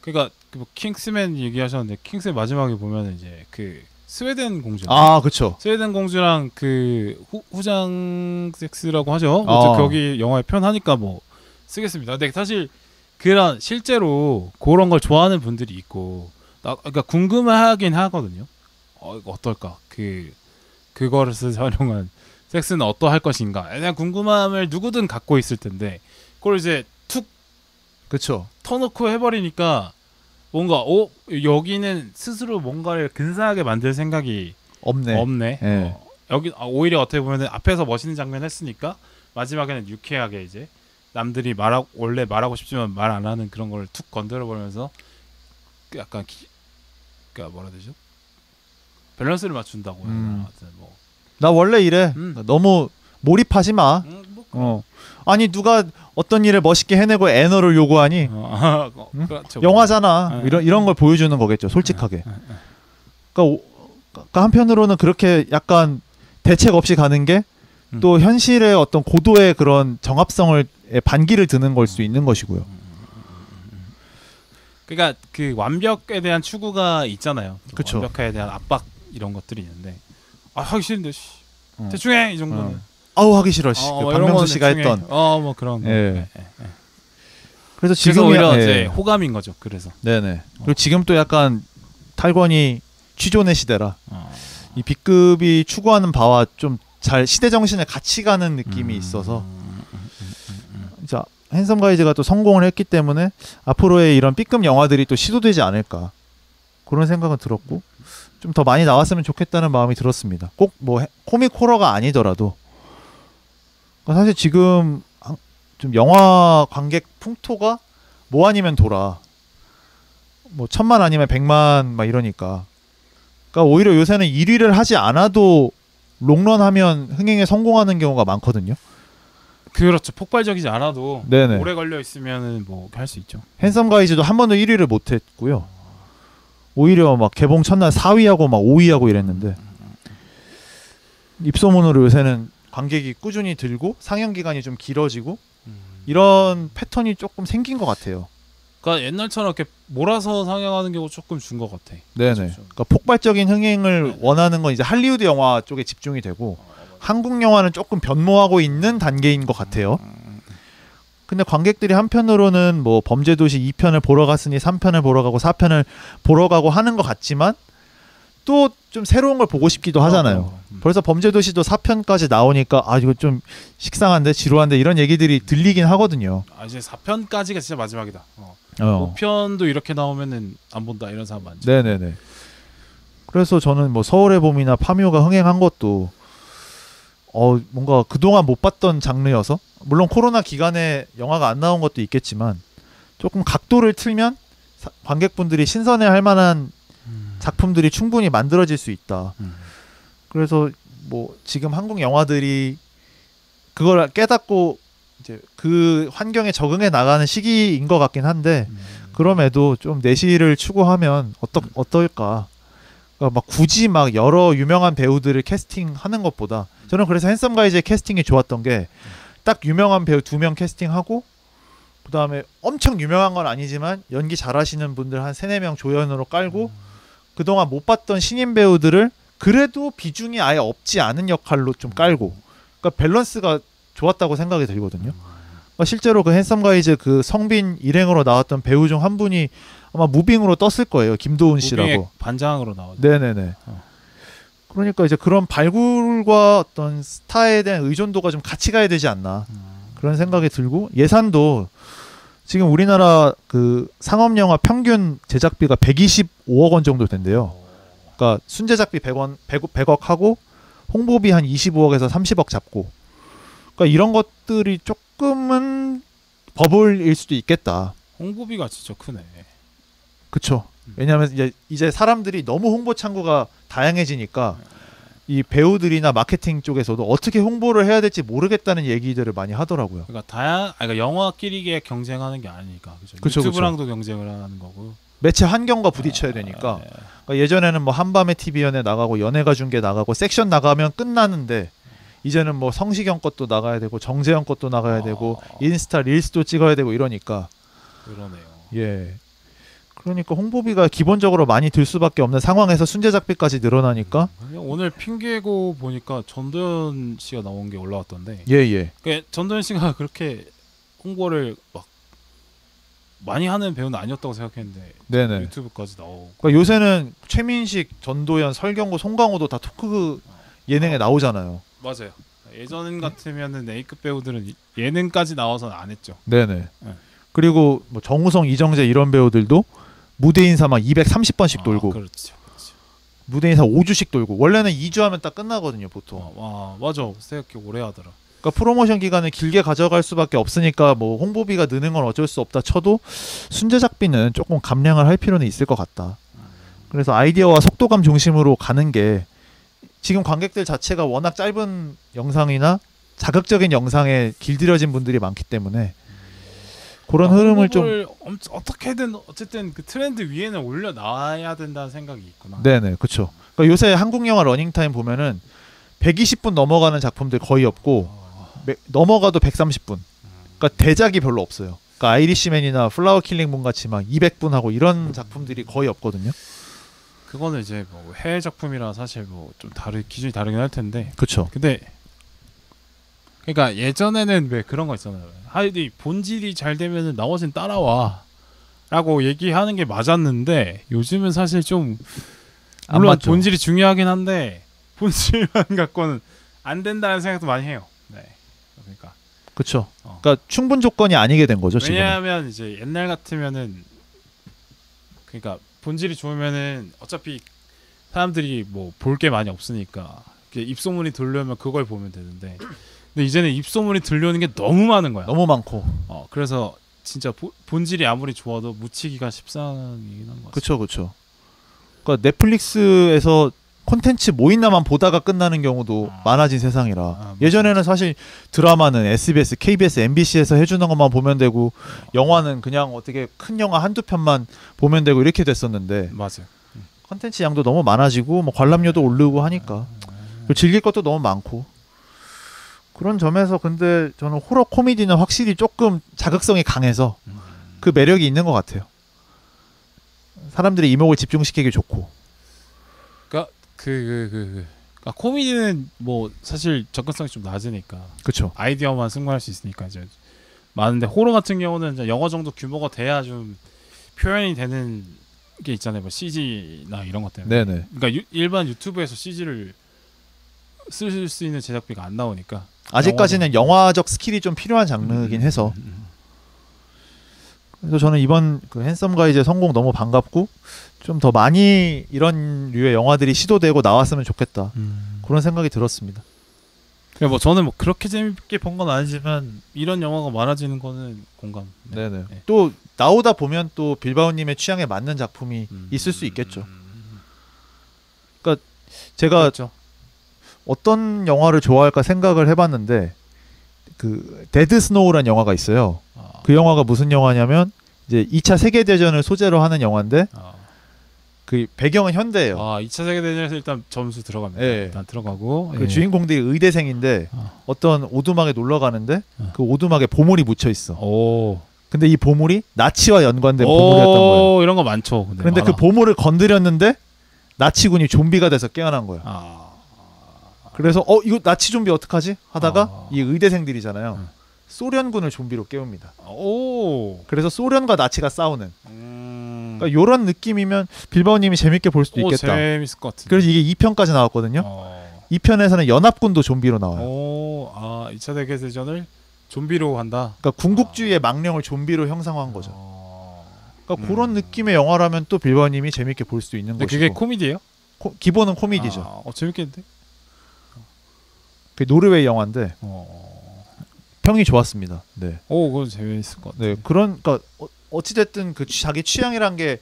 그러니까 뭐 킹스맨 얘기하셨는데 킹스맨 마지막에 보면 이제 그 스웨덴 공주. 그쵸. 스웨덴 공주랑 그 후장 섹스라고 하죠. 거기 영화에 표현하니까 뭐 쓰겠습니다. 근데 사실 그런 실제로 그런 걸 좋아하는 분들이 있고, 그러니까 궁금하긴 하거든요. 이거 어떨까? 그거를 활용한 섹스는 어떠할 것인가? 그냥 궁금함을 누구든 갖고 있을 텐데, 그걸 이제 툭 그쵸. 터놓고 해버리니까. 뭔가 여기는 스스로 뭔가를 근사하게 만들 생각이 없네. 네. 여기 오히려 어떻게 보면 앞에서 멋있는 장면 했으니까 마지막에는 유쾌하게 이제 남들이 원래 말하고 싶지만 말 안 하는 그런 걸 툭 건드려 버리면서 약간 그러니까 뭐라 해야 되죠? 밸런스를 맞춘다고 해야 되나? 뭐. 나 원래 이래. 너무 몰입하지 마. 아니 누가 어떤 일을 멋있게 해내고 애너를 요구하니? 그렇죠. 영화잖아. 이런 걸 보여주는 거겠죠. 솔직하게. 그러니까 한편으로는 그렇게 약간 대책 없이 가는 게 또 현실의 어떤 고도의 그런 정합성을 반기를 드는 걸 수 있는 것이고요. 그러니까 그 완벽에 대한 추구가 있잖아요. 그쵸. 완벽에 대한 압박 이런 것들이 있는데 하기 싫은데 대충 해 이 정도는. 하기 싫어. 그 박명수 씨가 했던. 뭐 그런 거. 예. 그래서 지금 지금 오히려 이제 호감인 거죠. 그래서. 네네. 그리고 지금 또 약간 탈권이 취존의 시대라 이 B급이 추구하는 바와 좀 잘 시대 정신에 같이 가는 느낌이 있어서 자 핸섬 가이즈가 또 성공을 했기 때문에 앞으로의 이런 B급 영화들이 또 시도되지 않을까 그런 생각은 들었고 좀 더 많이 나왔으면 좋겠다는 마음이 들었습니다. 꼭 뭐 코믹 호러가 아니더라도 사실 지금 좀 영화 관객 풍토가 뭐 아니면 돌아 뭐 1000만 아니면 100만 막 이러니까 그러니까 오히려 요새는 1위를 하지 않아도 롱런하면 흥행에 성공하는 경우가 많거든요. 그렇죠. 폭발적이지 않아도 네네. 오래 걸려 있으면은 뭐 할 수 있죠. 핸섬 가이즈도 한 번도 1위를 못 했고요. 오히려 막 개봉 첫날 4위하고 막 5위하고 이랬는데 입소문으로 요새는 관객이 꾸준히 들고 상영 기간이 좀 길어지고 이런 패턴이 조금 생긴 것 같아요. 그러니까 옛날처럼 이렇게 몰아서 상영하는 경우 조금 준 것 같아. 네네. 그렇죠. 그러니까 폭발적인 흥행을 네네. 원하는 건 이제 할리우드 영화 쪽에 집중이 되고 한국 영화는 조금 변모하고 있는 단계인 것 같아요. 근데 관객들이 한편으로는 뭐 범죄도시 2편을 보러 갔으니 3편을 보러 가고 4편을 보러 가고 하는 것 같지만 또 좀 새로운 걸 보고 싶기도 하잖아요. 벌써 범죄도시도 4편까지 나오니까 아 이거 좀 식상한데 지루한데 이런 얘기들이 들리긴 하거든요. 아 이제 4편까지가 진짜 마지막이다. 5편도 이렇게 나오면은 안 본다 이런 사람 많죠. 네네네. 그래서 저는 뭐 서울의 봄이나 파묘가 흥행한 것도 뭔가 그동안 못 봤던 장르여서 물론 코로나 기간에 영화가 안 나온 것도 있겠지만 조금 각도를 틀면 관객분들이 신선해할 만한 작품들이 충분히 만들어질 수 있다. 그래서 뭐 지금 한국 영화들이 그걸 깨닫고 이제 그 환경에 적응해 나가는 시기인 것 같긴 한데 그럼에도 좀 내실을 추구하면 어떨까? 그러니까 막 굳이 막 여러 유명한 배우들을 캐스팅하는 것보다 저는 그래서 핸섬 가이즈의 캐스팅이 좋았던 게 딱 유명한 배우 2명 캐스팅하고 그 다음에 엄청 유명한 건 아니지만 연기 잘하시는 분들 한 3, 4명 조연으로 깔고 그동안 못 봤던 신인 배우들을 그래도 비중이 아예 없지 않은 역할로 좀 깔고 그러니까 밸런스가 좋았다고 생각이 들거든요. 그러니까 실제로 그 핸섬 가이즈 그 성빈 일행으로 나왔던 배우 중 한 분이 아마 무빙으로 떴을 거예요. 김도훈 씨라고. 반장으로 나오죠. 네네네. 그러니까 이제 그런 발굴과 어떤 스타에 대한 의존도가 좀 같이 가야 되지 않나 그런 생각이 들고 예산도 지금 우리나라 그 상업 영화 평균 제작비가 125억 원 정도 된대요. 그러니까 순제작비 100억 하고 홍보비 한 25억에서 30억 잡고 그러니까 이런 것들이 조금은 버블일 수도 있겠다. 홍보비가 진짜 크네. 그쵸. 왜냐하면 이제 사람들이 너무 홍보 창구가 다양해지니까 이 배우들이나 마케팅 쪽에서도 어떻게 홍보를 해야 될지 모르겠다는 얘기들을 많이 하더라고요. 그러니까 영화끼리 경쟁하는 게 아니니까 그쵸, 유튜브랑도 경쟁을 하는 거고 매체 환경과 부딪혀야 되니까 그러니까 예전에는 뭐 한밤의 TV연예 나가고 연예가 중계 나가고 섹션 나가면 끝나는데 이제는 뭐 성시경 것도 나가야 되고 정재영 것도 나가야 되고 인스타 릴스도 찍어야 되고 이러니까 그러네요. 예. 그러니까 홍보비가 기본적으로 많이 들 수밖에 없는 상황에서 순제작비까지 늘어나니까 오늘 핑계고 보니까 전도연 씨가 나온 게 올라왔던데 예예. 그러니까 전도연 씨가 그렇게 홍보를 막 많이 하는 배우는 아니었다고 생각했는데 네네. 유튜브까지 나오고 그러니까 요새는 최민식, 전도연, 설경구, 송강호도 다 토크 예능에 나오잖아요. 맞아요. 예전 같으면은 A급 배우들은 예능까지 나와서는 안 했죠. 네네. 그리고 뭐 정우성, 이정재 이런 배우들도 무대 인사 막 230번씩 돌고 그렇죠. 무대 인사 5주씩 돌고 원래는 2주 하면 딱 끝나거든요 보통. 맞아. 생각해 오래 하더라. 그러니까 프로모션 기간을 길게 가져갈 수밖에 없으니까 뭐 홍보비가 느는 건 어쩔 수 없다 쳐도 순제작비는 조금 감량을 할 필요는 있을 것 같다. 그래서 아이디어와 속도감 중심으로 가는 게 지금 관객들 자체가 워낙 짧은 영상이나 자극적인 영상에 길들여진 분들이 많기 때문에 그런 흐름을 좀 어떻게든 어쨌든 그 트렌드 위에는 올려 놔야 된다는 생각이 있구나. 네네, 그렇죠. 그러니까 요새 한국 영화 러닝타임 보면은 120분 넘어가는 작품들 거의 없고 넘어가도 130분. 그러니까 대작이 별로 없어요. 그러니까 아이리시맨이나 플라워 킬링 문 같이 막 200분 하고 이런 작품들이 거의 없거든요. 그거는 이제 뭐 해외 작품이라 사실 뭐 좀 기준이 다르긴 할 텐데. 그렇죠. 근데 그러니까 예전에는 왜 그런 거 있잖아요. 하여튼 본질이 잘 되면은 나머지는 따라와라고 얘기하는 게 맞았는데 요즘은 사실 좀 물론 본질이 중요하긴 한데 본질만 갖고는 안 된다는 생각도 많이 해요. 네, 그러니까 그렇죠. 그러니까 충분 조건이 아니게 된 거죠. 왜냐하면 이제 옛날 같으면은 그러니까 본질이 좋으면은 어차피 사람들이 뭐 볼 게 많이 없으니까 입소문이 들려면 그걸 보면 되는데. 근데 이제는 입소문이 들려오는 게 너무 많은 거야. 너무 많고. 그래서 진짜 본질이 아무리 좋아도 묻히기가 십상이긴 한 것 같아요. 그렇죠. 그러니까 넷플릭스에서 콘텐츠 뭐 있나만 보다가 끝나는 경우도 많아진 세상이라 예전에는 사실 드라마는 SBS, KBS, MBC에서 해주는 것만 보면 되고 영화는 그냥 어떻게 큰 영화 한두 편만 보면 되고 이렇게 됐었는데 맞아요. 콘텐츠 양도 너무 많아지고 뭐 관람료도 오르고 하니까 즐길 것도 너무 많고 그런 점에서 근데 저는 호러 코미디는 확실히 조금 자극성이 강해서 그 매력이 있는 것 같아요. 사람들의 이목을 집중시키기 좋고. 그러니까 그러니까 코미디는 뭐 사실 접근성이 좀 낮으니까 그렇죠. 아이디어만 승부할 수 있으니까 이제 많은데 호러 같은 경우는 이제 영어 정도 규모가 돼야 좀 표현이 되는 게 있잖아요. 뭐 CG나 이런 것 때문에. 네네. 그러니까 일반 유튜브에서 CG를 쓸 수 있는 제작비가 안 나오니까 아직까지는 영화적 스킬이 좀 필요한 장르이긴 해서. 그래서 저는 이번 그 핸섬 가이즈의 성공 너무 반갑고 좀 더 많이 이런 류의 영화들이 시도되고 나왔으면 좋겠다. 그런 생각이 들었습니다. 그냥 뭐 저는 뭐 그렇게 재밌게 본 건 아니지만 이런 영화가 많아지는 거는 공감. 네네. 네. 또 나오다 보면 또 빌바오님의 취향에 맞는 작품이 있을 수 있겠죠. 그러니까 제가 그렇죠. 어떤 영화를 좋아할까 생각을 해봤는데 그 데드 스노우라는 영화가 있어요. 그 영화가 무슨 영화냐면 이제 2차 세계 대전을 소재로 하는 영화인데 그 배경은 현대예요. 2차 세계대전에서 일단 점수 들어갑니다. 예. 일단 들어가고 그 주인공들이 의대생인데 어떤 오두막에 놀러 가는데 그 오두막에 보물이 묻혀 있어. 오. 근데 이 보물이 나치와 연관된 보물이었던 거예요. 이런 거 많죠. 그런데 그 보물을 건드렸는데 나치군이 좀비가 돼서 깨어난 거야. 그래서 이거 나치 좀비 어떡하지? 하다가 이 의대생들이잖아요. 소련군을 좀비로 깨웁니다. 오. 그래서 소련과 나치가 싸우는. 그러니까 이런 느낌이면 빌바오님이 재밌게 볼 수도 있겠다. 재밌을 것 같은데. 그래서 이게 2편까지 나왔거든요. 2편에서는 연합군도 좀비로 나와요. 2차 세계대전을 좀비로 한다. 그러니까 군국주의의 망령을 좀비로 형상화한 거죠. 그러니까 그런 느낌의 영화라면 또 빌바오님이 재밌게 볼 수 있는 것이고. 그게 코미디예요? 기본은 코미디죠. 재밌겠는데? 그 노르웨이 영화인데 평이 좋았습니다. 네. 그건 재밌을 것 같아요. 네, 그러니까 어찌됐든 그 자기 취향이란 게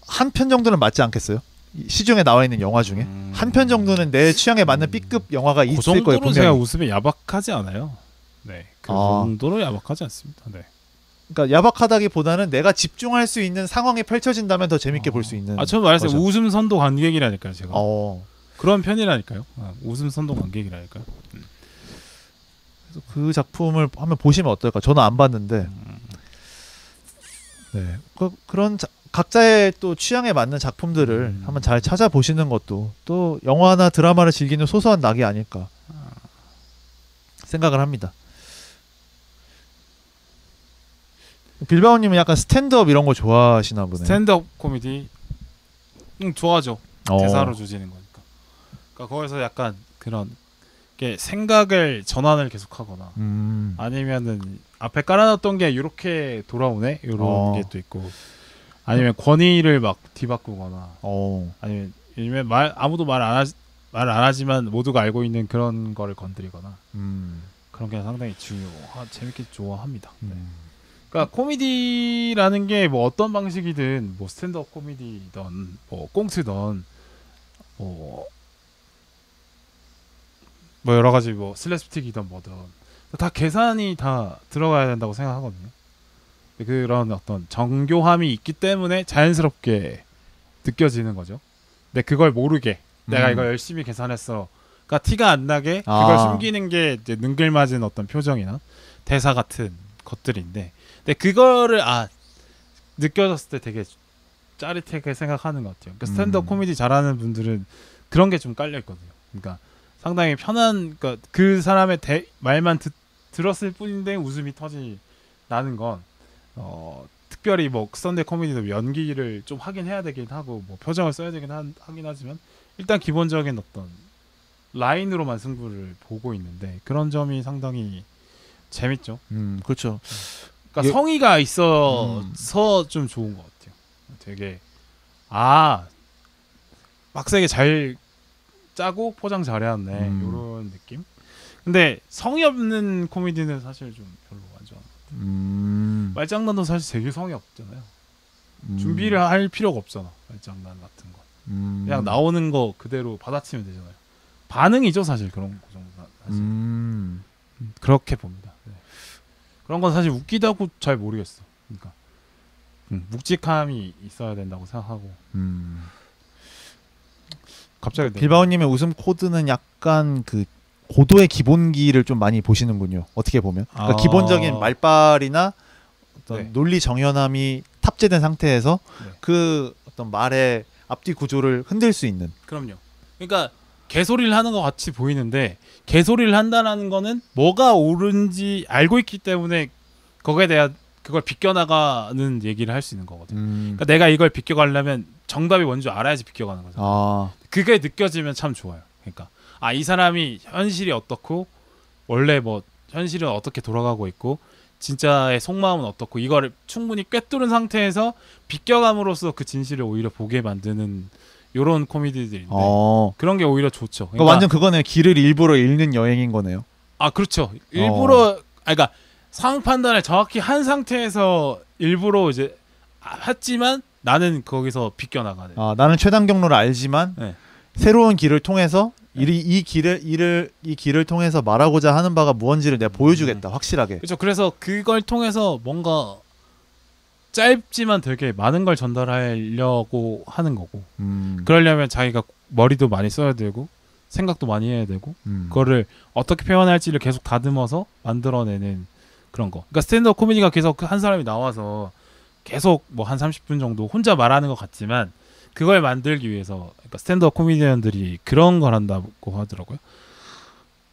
한 편 정도는 맞지 않겠어요? 시중에 나와 있는 영화 중에 한 편 정도는 내 취향에 맞는 B급 영화가 있을 거예요. 그 정도로 분명히. 제가 웃음에 야박하지 않아요. 네, 그 정도로 야박하지 않습니다. 네. 그러니까 야박하다기보다는 내가 집중할 수 있는 상황이 펼쳐진다면 더 재밌게 볼 수 있는. 저는 말했어요. 거죠. 웃음 선도 관객이라니까요, 제가. 그런 편이라니까요. 웃음 선도 관객이라니까요. 그래서 그 작품을 한번 보시면 어떨까? 저는 안 봤는데. 네, 그런 각자의 또 취향에 맞는 작품들을 한번 잘 찾아보시는 것도 또 영화나 드라마를 즐기는 소소한 낙이 아닐까 생각을 합니다. 빌바오님은 약간 스탠드업 이런 거 좋아하시나 보네요. 스탠드업 코미디 좋아하죠. 대사로 주지는 거니까. 그러니까 거기서 약간 그런 게 생각을 전환을 계속하거나 아니면은 앞에 깔아놨던 게 이렇게 돌아오네 이런 게 또 있고 아니면 권위를 막 뒤바꾸거나 아니면 요즘에 아무도 말 안 하지만 모두가 알고 있는 그런 거를 건드리거나 그런 게 상당히 재밌게 좋아합니다. 그러니까 코미디라는 게 뭐 어떤 방식이든 뭐 스탠드업 코미디든 뭐 꽁트든 뭐 여러 가지 뭐 슬랩스틱이든 뭐든 다 계산이 다 들어가야 된다고 생각하거든요. 그런 어떤 정교함이 있기 때문에 자연스럽게 느껴지는 거죠. 근데 그걸 모르게 내가 이거 열심히 계산했어. 그러니까 티가 안 나게 그걸 숨기는 게 이제 능글맞은 어떤 표정이나 대사 같은 것들인데, 근데 그거를 느껴졌을 때 되게 짜릿하게 생각하는 것 같아요. 그러니까 스탠드업 코미디 잘하는 분들은 그런 게 좀 깔려 있거든요. 그러니까 상당히 편한, 그러니까 그 사람의 말만 들었을 뿐인데 웃음이 나는 건 특별히 뭐 썬데이 코미디도 연기를 좀 하긴 해야 되긴 하고 뭐 표정을 써야 되긴 하긴 하지만 일단 기본적인 어떤 라인으로만 승부를 보고 있는데 그런 점이 상당히 재밌죠. 그렇죠. 그러니까 성의가 있어서 좀 좋은 것 같아요. 되게 빡세게 잘 짜고 포장 잘해왔네 이런 느낌. 근데 성의 없는 코미디는 사실 좀 별로 안 좋아하는. 말장난도 사실 되게 성의 없잖아요. 준비를 할 필요가 없잖아. 말장난 같은 거. 그냥 나오는 거 그대로 받아치면 되잖아요. 반응이죠 사실 그런 거 정도. 사실. 그렇게 봅니다. 네. 그런 건 사실 웃기다고 잘 모르겠어. 그러니까 묵직함이 있어야 된다고 생각하고. 갑자기 빌바오님의 웃음 코드는 약간 그 고도의 기본기를 좀 많이 보시는군요. 어떻게 보면 그러니까 기본적인 말발이나 어떤 네. 논리 정연함이 탑재된 상태에서 네. 그 어떤 말의 앞뒤 구조를 흔들 수 있는. 그럼요. 그러니까 개소리를 하는 것 같이 보이는데 개소리를 한다는 거는 뭐가 옳은지 알고 있기 때문에 거기에 대한 그걸 비껴나가는 얘기를 할 수 있는 거거든요. 그러니까 내가 이걸 비껴가려면 정답이 뭔지 알아야지 비껴가는 거죠. 아, 그게 느껴지면 참 좋아요. 그러니까 이 사람이 현실이 어떻고 원래 뭐 현실은 어떻게 돌아가고 있고 진짜의 속마음은 어떻고 이거를 충분히 꿰뚫은 상태에서 비껴감으로써 그 진실을 오히려 보게 만드는 요런 코미디들인데 그런 게 오히려 좋죠. 그러니까 완전 그거는 길을 일부러 잃는 여행인 거네요. 그렇죠. 일부러 그러니까 상황 판단을 정확히 한 상태에서 일부러 이제 했지만 나는 거기서 비껴나가는. 나는 최단 경로를 알지만 네. 새로운 길을 통해서 이 길을 통해서 말하고자 하는 바가 무언지를 내가 보여주겠다 확실하게. 그렇죠. 그래서 그걸 통해서 뭔가 짧지만 되게 많은 걸 전달하려고 하는 거고. 그러려면 자기가 머리도 많이 써야 되고 생각도 많이 해야 되고 그거를 어떻게 표현할지를 계속 다듬어서 만들어내는 그런 거. 그러니까 스탠드업 코미디가 계속 한 사람이 나와서 계속 뭐 한 30분 정도 혼자 말하는 것 같지만 그걸 만들기 위해서 그러니까 스탠드업 코미디언들이 그런 걸 한다고 하더라고요.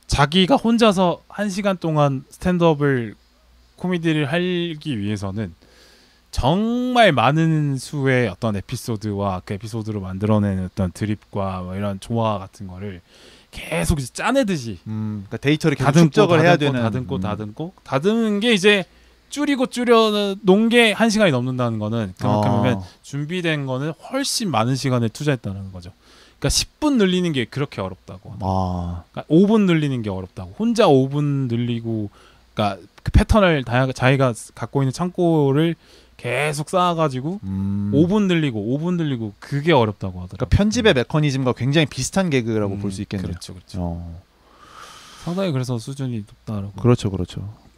자기가 혼자서 1시간 동안 스탠드업을 코미디를 하기 위해서는 정말 많은 수의 어떤 에피소드와 그 에피소드로 만들어내는 어떤 드립과 뭐 이런 조화 같은 거를 계속 이제 짜내듯이 그러니까 데이터를 계속 축적을 해야 되는. 다듬은 게 이제 줄이고 줄여 놓은 게 1시간이 넘는다는 거는 그만큼이면 준비된 거는 훨씬 많은 시간을 투자했다는 거죠. 그러니까 10분 늘리는 게 그렇게 어렵다고. 그러니까 5분 늘리는 게 어렵다고. 혼자 5분 늘리고 그러니까 그 패턴을 자기가 갖고 있는 창고를 계속 쌓아가지고 5분 늘리고 그게 어렵다고 하더라고요. 그러니까 편집의 메커니즘과 굉장히 비슷한 개그라고 볼 수 있겠네요. 그렇죠. 상당히 그래서 수준이 높다라고. 그렇죠.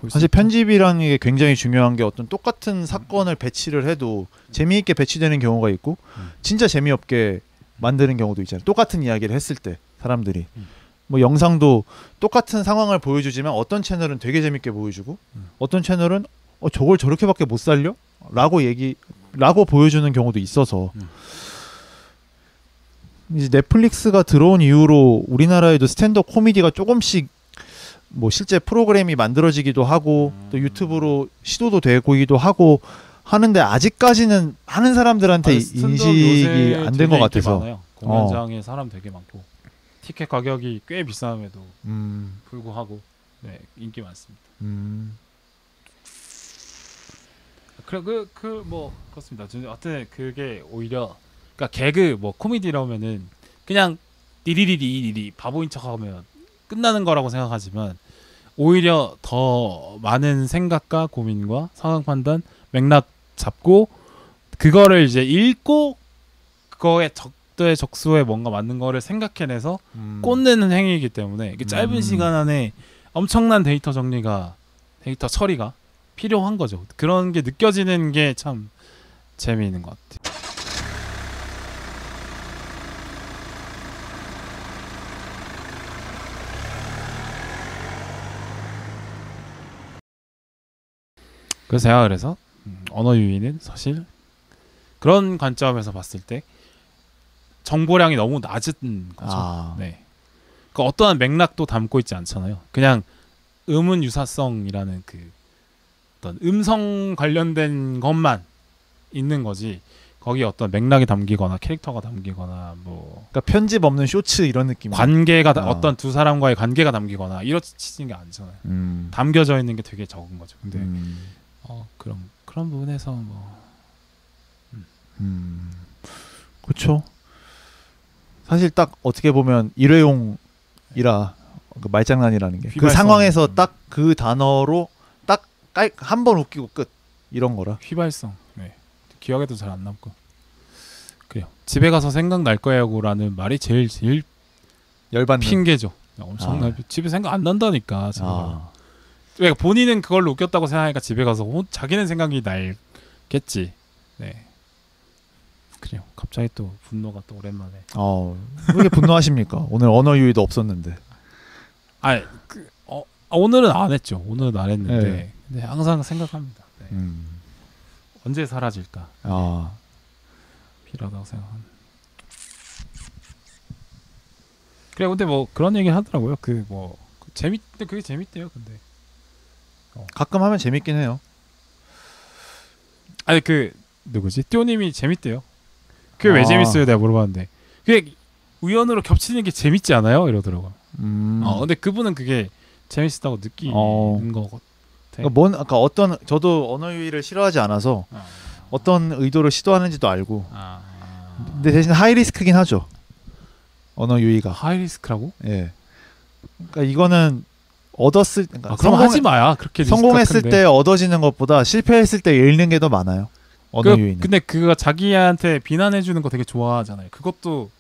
사실 편집이라는 게 굉장히 중요한 게 어떤 똑같은 사건을 배치를 해도 재미있게 배치되는 경우가 있고 진짜 재미없게 만드는 경우도 있잖아요. 똑같은 이야기를 했을 때 사람들이 뭐 영상도 똑같은 상황을 보여주지만 어떤 채널은 되게 재밌게 보여주고 어떤 채널은 저걸 저렇게밖에 못 살려? 라고 보여주는 경우도 있어서 이제 넷플릭스가 들어온 이후로 우리나라에도 스탠드업 코미디가 조금씩 뭐 실제 프로그램이 만들어지기도 하고 또 유튜브로 시도도 되고기도 하고 하는데 아직까지는 많은 사람들한테 인식이 안 된 것 같아서. 공연장에 사람 되게 많고 티켓 가격이 꽤 비싸임에도 불구하고 인기 많습니다. 뭐 그렇습니다. 하여튼 그게 오히려 그러니까 개그 뭐 코미디라면은 그냥 리리리리 바보인 척하면 끝나는 거라고 생각하지만 오히려 더 많은 생각과 고민과 상황 판단, 맥락 잡고 그거를 이제 읽고 그거에 적수에 뭔가 맞는 거를 생각해내서 꽂는 행위이기 때문에 이게 짧은 시간 안에 엄청난 데이터 처리가 필요한 거죠. 그런 게 느껴지는 게 참 재미있는 것 같아요. 그래서 언어 유희는 사실 그런 관점에서 봤을 때 정보량이 너무 낮은 거죠. 네. 그 어떠한 맥락도 담고 있지 않잖아요. 그냥 음은 유사성이라는 그 어떤 음성 관련된 것만 있는 거지. 거기에 어떤 맥락이 담기거나 캐릭터가 담기거나 뭐 그러니까 편집 없는 쇼츠 이런 느낌. 관계가 어떤 두 사람과의 관계가 담기거나 이렇지는 게 아니잖아요. 담겨져 있는 게 되게 적은 거죠. 근데 그런 부분에서 뭐 그렇죠. 사실 딱 어떻게 보면 일회용이라 그 말장난이라는 게 그 상황에서 딱 그 단어로 딱 한 번 웃기고 끝 이런 거라. 휘발성. 네. 기억에도 잘 안 남고. 그래요. 집에 가서 생각날 거야고라는 말이 제일 열받는 핑계죠. 엄청나. 집에 생각 안 난다니까. 왜 본인은 그걸로 웃겼다고 생각하니까 집에 가서 자기는 생각이 날겠지. 네. 그래요. 갑자기 또 분노가 또 오랜만에. 왜 이렇게 분노하십니까? 오늘 언어 유희도 없었는데. 오늘은 안 했죠. 오늘은 안 했는데. 네. 근데 항상 생각합니다. 네. 언제 사라질까 필요하다고 생각합니다. 그래 근데 뭐 그런 얘기 하더라고요. 그 뭐 재밌대 그게 재밌대요. 근데 가끔 하면 재밌긴 해요. 아니 그 누구지? 띠오님이 재밌대요. 그게 왜 재밌어요? 내가 물어봤는데 그게 우연으로 겹치는 게 재밌지 않아요? 이러더라고요. 근데 그분은 그게 재밌었다고 느끼는 거 같아. 그러니까 어떤 저도 언어 유희를 싫어하지 않아서 어떤 의도로 시도하는지도 알고. 근데 대신 하이 리스크긴 하죠. 언어 유희가. 하이 리스크라고? 예. 그러니까 이거는 그러니까 그럼 하지 마야. 그렇게 성공했을 때 얻어지는 것보다 실패했을 때 잃는 게 더 많아요. 언어 유희는. 근데 그거 자기한테 비난해 주는 거 되게 좋아하잖아요. 그것도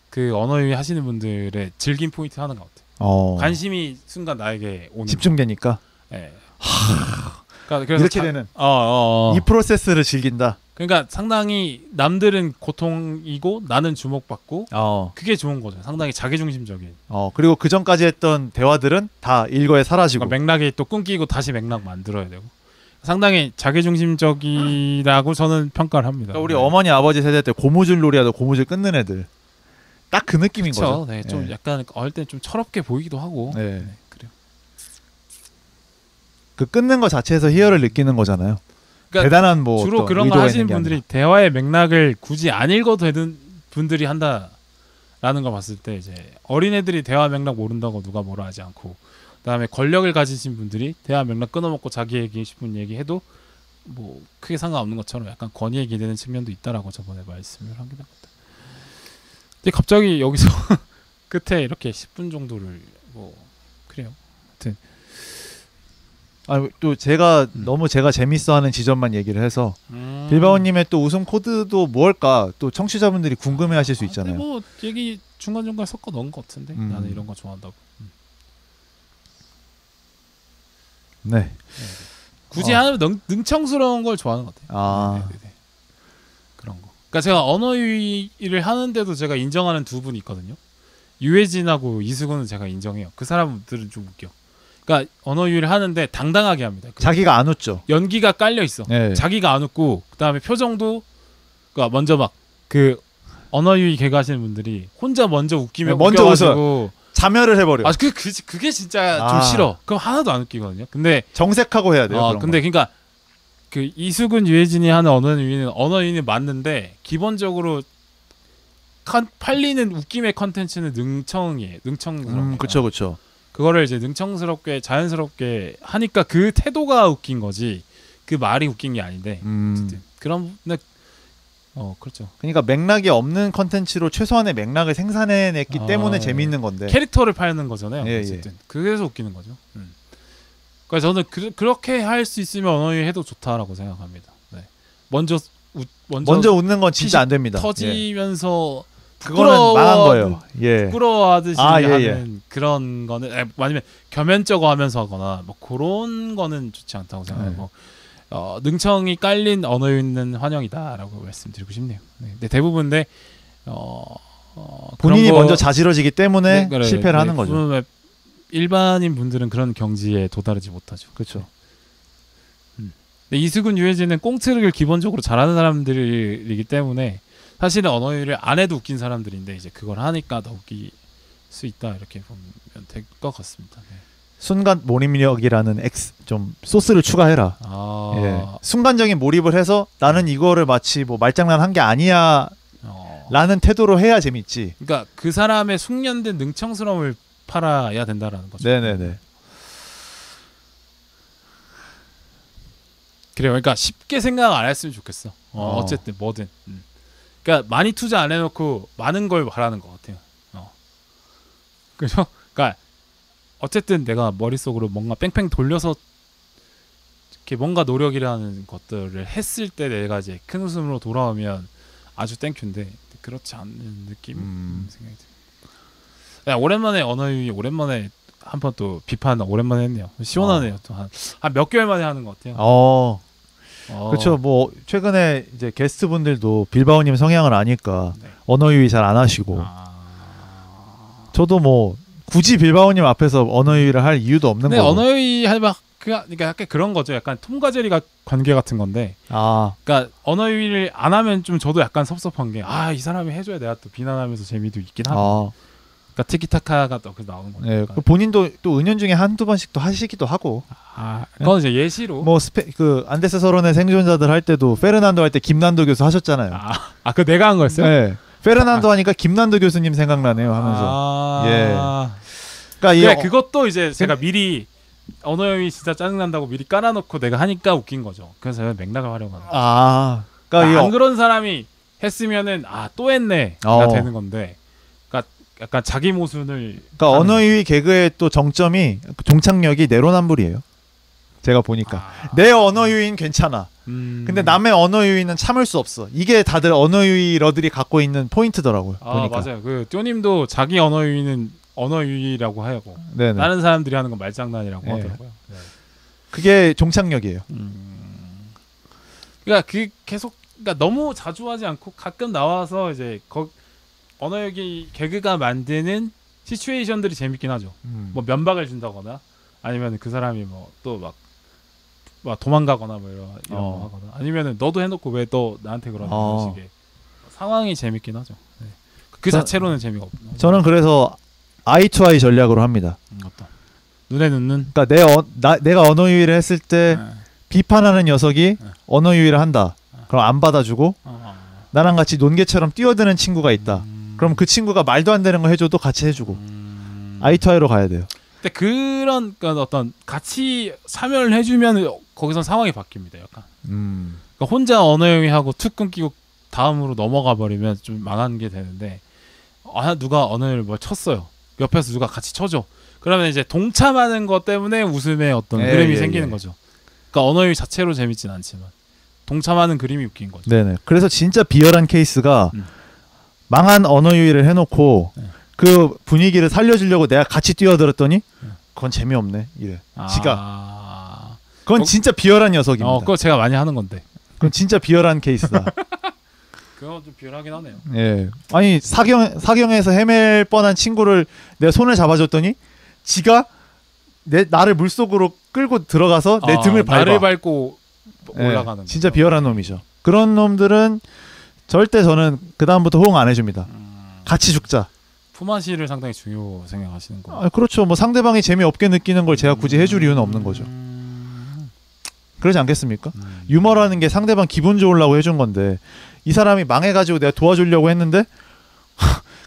그 언어 유희 하시는 분들의 즐긴 포인트 하는 것 같아요. 관심이 순간 나에게 오는 집중되니까. 예. 그러니까 그래서 이렇게 되는. 이 프로세스를 즐긴다. 그러니까 상당히 남들은 고통이고 나는 주목받고 그게 좋은 거죠. 상당히 자기중심적인. 그리고 그 전까지 했던 대화들은 다 일거에 사라지고. 그러니까 맥락이 또 끊기고 다시 맥락 만들어야 되고. 상당히 자기중심적이라고 저는 평가를 합니다. 그러니까 우리 어머니 아버지 세대 때 고무줄 놀이하다 고무줄 끊는 애들. 딱 그 느낌인 거죠. 네, 좀 약간 어릴 때 좀 철없게 보이기도 하고. 네. 그래요. 그 끊는 거 자체에서 희열을 느끼는 거잖아요. 그러니까 대단한 뭐 주로 그런 거 하시는 분들이 대화의 맥락을 굳이 안 읽어도 되는 분들이 한다라는 걸 봤을 때 이제 어린애들이 대화 맥락 모른다고 누가 뭐라 하지 않고 그다음에 권력을 가지신 분들이 대화 맥락 끊어먹고 자기 얘기 싶은 얘기 해도 뭐 크게 상관없는 것처럼 약간 권위에 기대는 측면도 있다라고 저번에 말씀을 하긴 합니다. 근데 갑자기 여기서 끝에 이렇게 10분 정도를 뭐 그래요. 하여튼 또 제가 너무 제가 재밌어하는 지점만 얘기를 해서 빌바오님의 또 웃음 코드도 뭘까 또 청취자분들이 궁금해하실 수 있잖아요. 뭐 얘기 중간중간 섞어 넣은 것 같은데 나는 이런 거 좋아한다고. 네. 굳이 하면 능청스러운 걸 좋아하는 것 같아요. 네네네. 그런 거. 그러니까 제가 언어 유희를 하는데도 제가 인정하는 두 분이 있거든요. 유해진하고 이수근은 제가 인정해요. 그 사람들은 좀 웃겨. 그러니까 언어 유희를 하는데 당당하게 합니다. 자기가 안 웃죠. 연기가 깔려 있어. 네. 자기가 안 웃고 그다음에 표정도 그러니까 먼저 막 그 언어 유희 개그하시는 분들이 혼자 먼저 웃기면 먼저 웃겨가지고 자멸을 해버려. 그게 진짜 좀 싫어. 그럼 하나도 안 웃기거든요. 근데 정색하고 해야 돼요. 근데 그러니까 그 이수근 유해진이 하는 언어 유희는 맞는데 기본적으로 팔리는 웃김의 컨텐츠는 능청스러워. 그렇죠. 그거를 이제 능청스럽게 자연스럽게 하니까 그 태도가 웃긴 거지 그 말이 웃긴 게 아닌데 어쨌든 그런 그렇죠. 그러니까 맥락이 없는 컨텐츠로 최소한의 맥락을 생산해냈기 때문에 재미있는 건데 캐릭터를 파는 거잖아요. 예, 어쨌든 그래서 웃기는 거죠. 그래서 저는 그렇게 할 수 있으면 언어유희 해도 좋다라고 생각합니다. 네. 먼저 웃는 건 진짜 안 됩니다. 터지면서 그거는 망한 거예요. 부끄러워하듯이 하는 그런 거는 아니면 겸연쩍어 하면서 하거나 뭐 그런 거는 좋지 않다고 생각하고 능청이 깔린 언어유희는 환영이다라고 말씀드리고 싶네요. 네. 근데 대부분 본인이 먼저 자지러지기 때문에 실패를 하는 거죠. 일반인 분들은 그런 경지에 도달하지 못하죠. 그렇죠. 근데 이수근 유해진은 꽁트를 기본적으로 잘하는 사람들이기 때문에 사실은 언어유희를 안 해도 웃긴 사람들인데 이제 그걸 하니까 더 웃길 수 있다 이렇게 보면 될 것 같습니다. 네. 순간 몰입력이라는 좀 소스를 추가해라. 순간적인 몰입을 해서 나는 이거를 마치 뭐 말장난 한 게 아니야 라는 태도로 해야 재밌지. 그러니까 그 사람의 숙련된 능청스러움을 팔아야 된다라는 거죠. 네네네. 그래요. 그러니까 쉽게 생각 안 했으면 좋겠어. 어쨌든 뭐든. 그러니까 많이 투자 안 해놓고 많은 걸 바라는 것 같아요. 그죠? 그러니까 어쨌든 내가 머릿속으로 뭔가 뺑뺑 돌려서 이렇게 뭔가 노력이라는 것들을 했을 때 내가 이제 큰 웃음으로 돌아오면 아주 땡큐인데 그렇지 않은 느낌 생각이 듭니다. 오랜만에 언어유희 오랜만에 한 번 또 비판 오랜만에 했네요. 시원하네요. 또 한 몇 개월 만에 하는 것 같아요. 그렇죠. 뭐 최근에 이제 게스트분들도 빌바오님 성향을 아니까 언어유희 잘 안 하시고 저도 뭐 굳이 빌바오님 앞에서 언어유희를 할 이유도 없는 거고. 언어유희 그러니까 약간 그런 거죠. 약간 톰과 제리가 관계 같은 건데. 아, 그러니까 언어 유희를 안 하면 좀 저도 약간 섭섭한 게 이 사람이 해줘야 내가 또 비난하면서 재미도 있긴 하고. 아, 그러니까 티키타카가 또 그 나오는 거죠. 예. 그 본인도 또 은연중에 한두 번씩 또 하시기도 하고. 그건 이제 예시로. 뭐 그 안데스 서론의 생존자들 할 때도 페르난도 할 때 김난도 교수 하셨잖아요. 그 내가 한 거였어요? 네. 페르난도 하니까 김난도 교수님 생각나네요 하면서. 예. 그러니까 그것도 이제 제가 미리 언어 유희 진짜 짜증난다고 미리 깔아놓고 내가 하니까 웃긴 거죠. 그래서 제가 맥락을 활용하는 거예요. 그러니까 안 그런 사람이 했으면은 또 했네가 되는 건데. 그러니까 약간 자기 모순을. 그러니까 언어 유희 개그의 또 정점이 종착역이 내로남불이에요. 제가 보니까 내 언어 유희는 괜찮아. 근데 남의 언어 유희는 참을 수 없어. 이게 다들 언어 유희러들이 갖고 있는 포인트더라고요. 보니까. 맞아요. 그 띠오님도 자기 언어 유희는 언어 유희라고 하고 네네. 다른 사람들이 하는 건 말장난이라고 네. 하더라고요. 네. 그게 종착역이에요. 그러니까 계속 그러니까 너무 자주 하지 않고 가끔 나와서 이제 언어 유희 개그가 만드는 시츄에이션들이 재밌긴 하죠. 뭐 면박을 준다거나 아니면 그 사람이 뭐 또 막 도망가거나 뭐 이런 거 하거나 아니면은 너도 해놓고 왜 또 나한테 그러는 그런 식의 상황이 재밌긴 하죠. 네. 그 자체로는 재미가 없죠. 저는 그래서 아이 투 아이 전략으로 합니다. 어떤 눈에 넣는. 그러니까 내가 언어 유희를 했을 때 비판하는 녀석이 언어 유희를 한다. 그럼 안 받아주고 나랑 같이 논개처럼 뛰어드는 친구가 있다. 그럼 그 친구가 말도 안 되는 거 해줘도 같이 해주고 아이 투 아이로 가야 돼요. 근데 그러니까 어떤 같이 참여를 해주면 거기서 상황이 바뀝니다. 약간. 그러니까 혼자 언어 유희하고 툭 끊기고 다음으로 넘어가 버리면 좀 망한 게 되는데 누가 언어를 뭐 쳤어요. 옆에서 누가 같이 쳐줘. 그러면 이제 동참하는 것 때문에 웃음의 어떤 그림이 생기는 거죠. 그러니까 언어 유희 자체로 재밌진 않지만 동참하는 그림이 웃긴 거죠. 네네. 그래서 진짜 비열한 케이스가 망한 언어 유희를 해놓고 그 분위기를 살려주려고 내가 같이 뛰어들었더니 그건 재미없네 이래. 지가. 그건 진짜 비열한 녀석입니다. 그거 제가 많이 하는 건데. 그건 진짜 비열한 케이스다. 그건 좀 비열하긴 하네요. 예. 아니 사경에서 헤맬 뻔한 친구를 내가 손을 잡아줬더니 지가 나를 물속으로 끌고 들어가서 내 등을 밟아. 나를 밟고 올라가는. 진짜 비열한 놈이죠. 그런 놈들은 절대 저는 그 다음부터 호응 안 해줍니다. 같이 죽자. 품앗이를 상당히 중요 생각하시는 거. 그렇죠. 뭐 상대방이 재미없게 느끼는 걸 제가 굳이 해줄 이유는 없는 거죠. 그러지 않겠습니까? 유머라는 게 상대방 기분 좋으려고 해준 건데 이 사람이 망해가지고 내가 도와주려고 했는데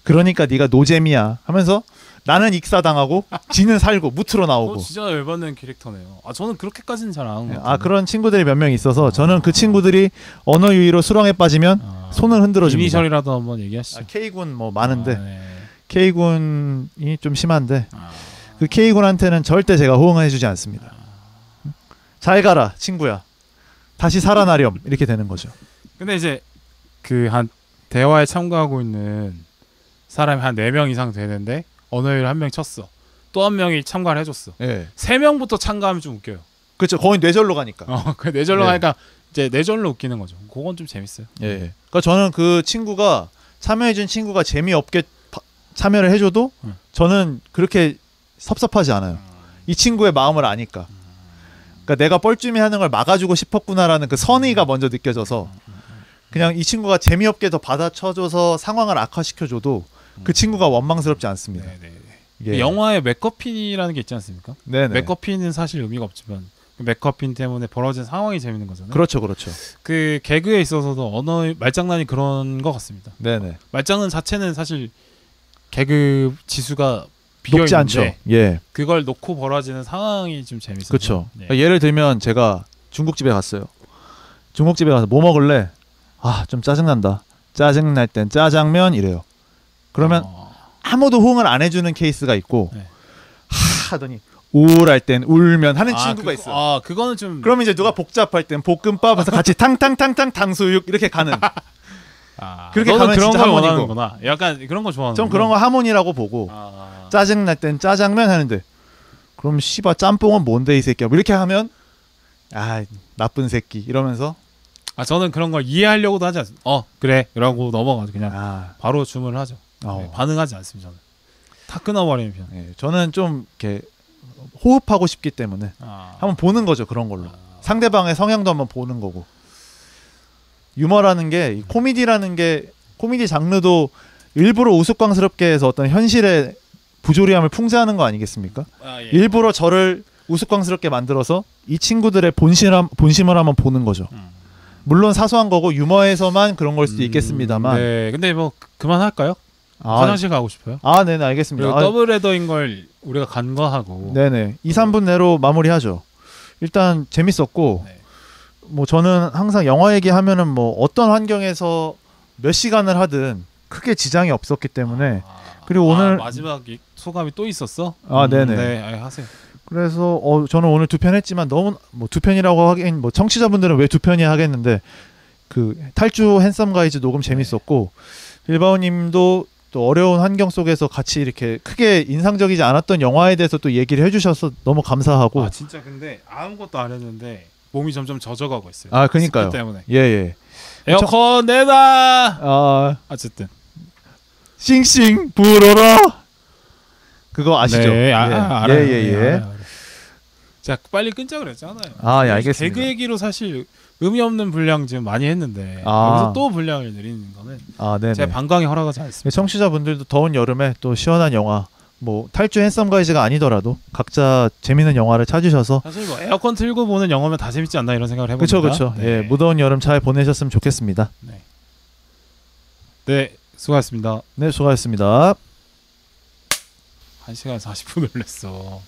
그러니까 네가 노잼이야 하면서 나는 익사당하고 지는 살고 무트로 나오고. 진짜 열받는 캐릭터네요. 저는 그렇게까지는 잘 안 하는 것 같아요. 그런 친구들이 몇 명 있어서 저는 그 친구들이 언어 유희로 수렁에 빠지면 손을 흔들어 줍니다. 이니셜이라도 한번 얘기하시죠. K군 뭐 많은데 네. K군이 좀 심한데 그 K군한테는 절대 제가 호응을 해주지 않습니다. 잘 가라 친구야. 다시 살아나렴 이렇게 되는 거죠. 근데 이제 그 한 대화에 참가하고 있는 사람이 한 4명 이상 되는데 언어 유희를 한 명 쳤어. 또 한 명이 참가를 해줬어. 예. 3명부터 참가하면 좀 웃겨요. 그렇죠. 거의 뇌절로 가니까. 그 뇌절로 가니까 이제 뇌절로 웃기는 거죠. 그건 좀 재밌어요. 예. 그러니까 저는 그 친구가 참여해준 친구가 재미없게 참여를 해줘도 저는 그렇게 섭섭하지 않아요. 이 친구의 마음을 아니까. 그러니까 내가 뻘쭘히 하는 걸 막아주고 싶었구나라는 그 선의가 먼저 느껴져서 그냥 이 친구가 재미없게 더 받아쳐줘서 상황을 악화시켜줘도 그 친구가 원망스럽지 않습니다. 예. 영화에 맥커핀이라는 게 있지 않습니까? 네네. 맥커핀은 사실 의미가 없지만 그 맥커핀 때문에 벌어진 상황이 재밌는 거잖아요. 그렇죠, 그렇죠. 그 개그에 있어서도 언어 말장난이 그런 것 같습니다. 네네. 말장난 자체는 사실 개그 지수가 높지 않죠. 예. 그걸 놓고 벌어지는 상황이 좀 재밌어요. 그렇죠. 예를 들면 제가 중국집에 갔어요. 중국집에 가서 뭐 먹을래? 좀 짜증난다. 짜증날 땐 짜장면 이래요. 그러면 아무도 호응을 안 해주는 케이스가 있고 하더니 우울할 땐 울면 하는 친구가 있어요. 그거는 좀. 그러면 이제 누가 복잡할 땐 볶음밥 해서 같이 탕탕탕탕 탕수육 이렇게 가는. 그렇게 가면 그런 진짜 걸 하모니고. 원하는구나. 약간 그런 거 좋아하는. 전 그런 거 하모니라고 보고 짜증날 땐 짜장면 하는데 그럼 씨발 짬뽕은 뭔데 이 새끼야. 뭐 이렇게 하면 나쁜 새끼 이러면서. 저는 그런 걸 이해하려고도 하지 않습니다. 그래 라고 넘어가죠. 그냥 바로 주문을 하죠. 반응하지 않습니다. 저는 다 끊어버리는 편. 저는 좀 이렇게 호흡하고 싶기 때문에 아. 한번 보는 거죠. 그런 걸로 아. 상대방의 성향도 한번 보는 거고. 유머라는 게 이 코미디라는 게 코미디 장르도 일부러 우스꽝스럽게 해서 어떤 현실의 부조리함을 풍자하는 거 아니겠습니까? 아, 예. 일부러 저를 우스꽝스럽게 만들어서 이 친구들의 본심을 한번 보는 거죠. 물론 사소한 거고 유머에서만 그런 걸 수도 있겠습니다만. 네, 근데 뭐 그만할까요? 아, 화장실 가고 싶어요. 아, 네네, 알겠습니다. 그리고 아, 더블 헤더인 걸 우리가 간과하고. 네네, 2, 3분 내로 마무리하죠. 일단 재밌었고, 네. 뭐 저는 항상 영화 얘기하면은 뭐 어떤 환경에서 몇 시간을 하든 크게 지장이 없었기 때문에. 그리고 오늘 마지막 소감이 또 있었어? 아, 네네. 네, 하세요. 그래서 저는 오늘 2편 했지만 너무 뭐 2편이라고 하긴 뭐 청취자분들은 왜 2편이야 하겠는데 그 탈주 핸섬 가이즈 녹음 재밌었고 빌바오님도 또 어려운 환경 속에서 같이 이렇게 크게 인상적이지 않았던 영화에 대해서 또 얘기를 해주셔서 너무 감사하고. 아 진짜 근데 아무것도 안 했는데 몸이 점점 젖어가고 있어요. 아, 그니까요. 습기 때문에. 예예. 에어컨 내놔. 아, 어쨌든. 싱싱 불어라. 그거 아시죠? 네, 알아요. 예예예. 알아요. 자, 빨리 끊자 그랬잖아요. 아, 예, 알겠습니다. 개그 얘기로 사실 의미 없는 분량 지금 많이 했는데 아. 여기서 또 분량을 늘리는 거는 아, 네네. 제 방광이 허락하지 않습니다. 청취자분들도 더운 여름에 또 시원한 영화 뭐 탈주 핸섬 가이즈가 아니더라도 각자 재밌는 영화를 찾으셔서. 사실 뭐 에어컨 틀고 보는 영화면 다 재밌지 않나 이런 생각을 해봅니다. 그렇죠. 네. 예, 무더운 여름 잘 보내셨으면 좋겠습니다. 네, 수고하셨습니다. 네, 수고하셨습니다. 1시간 40분을 냈어.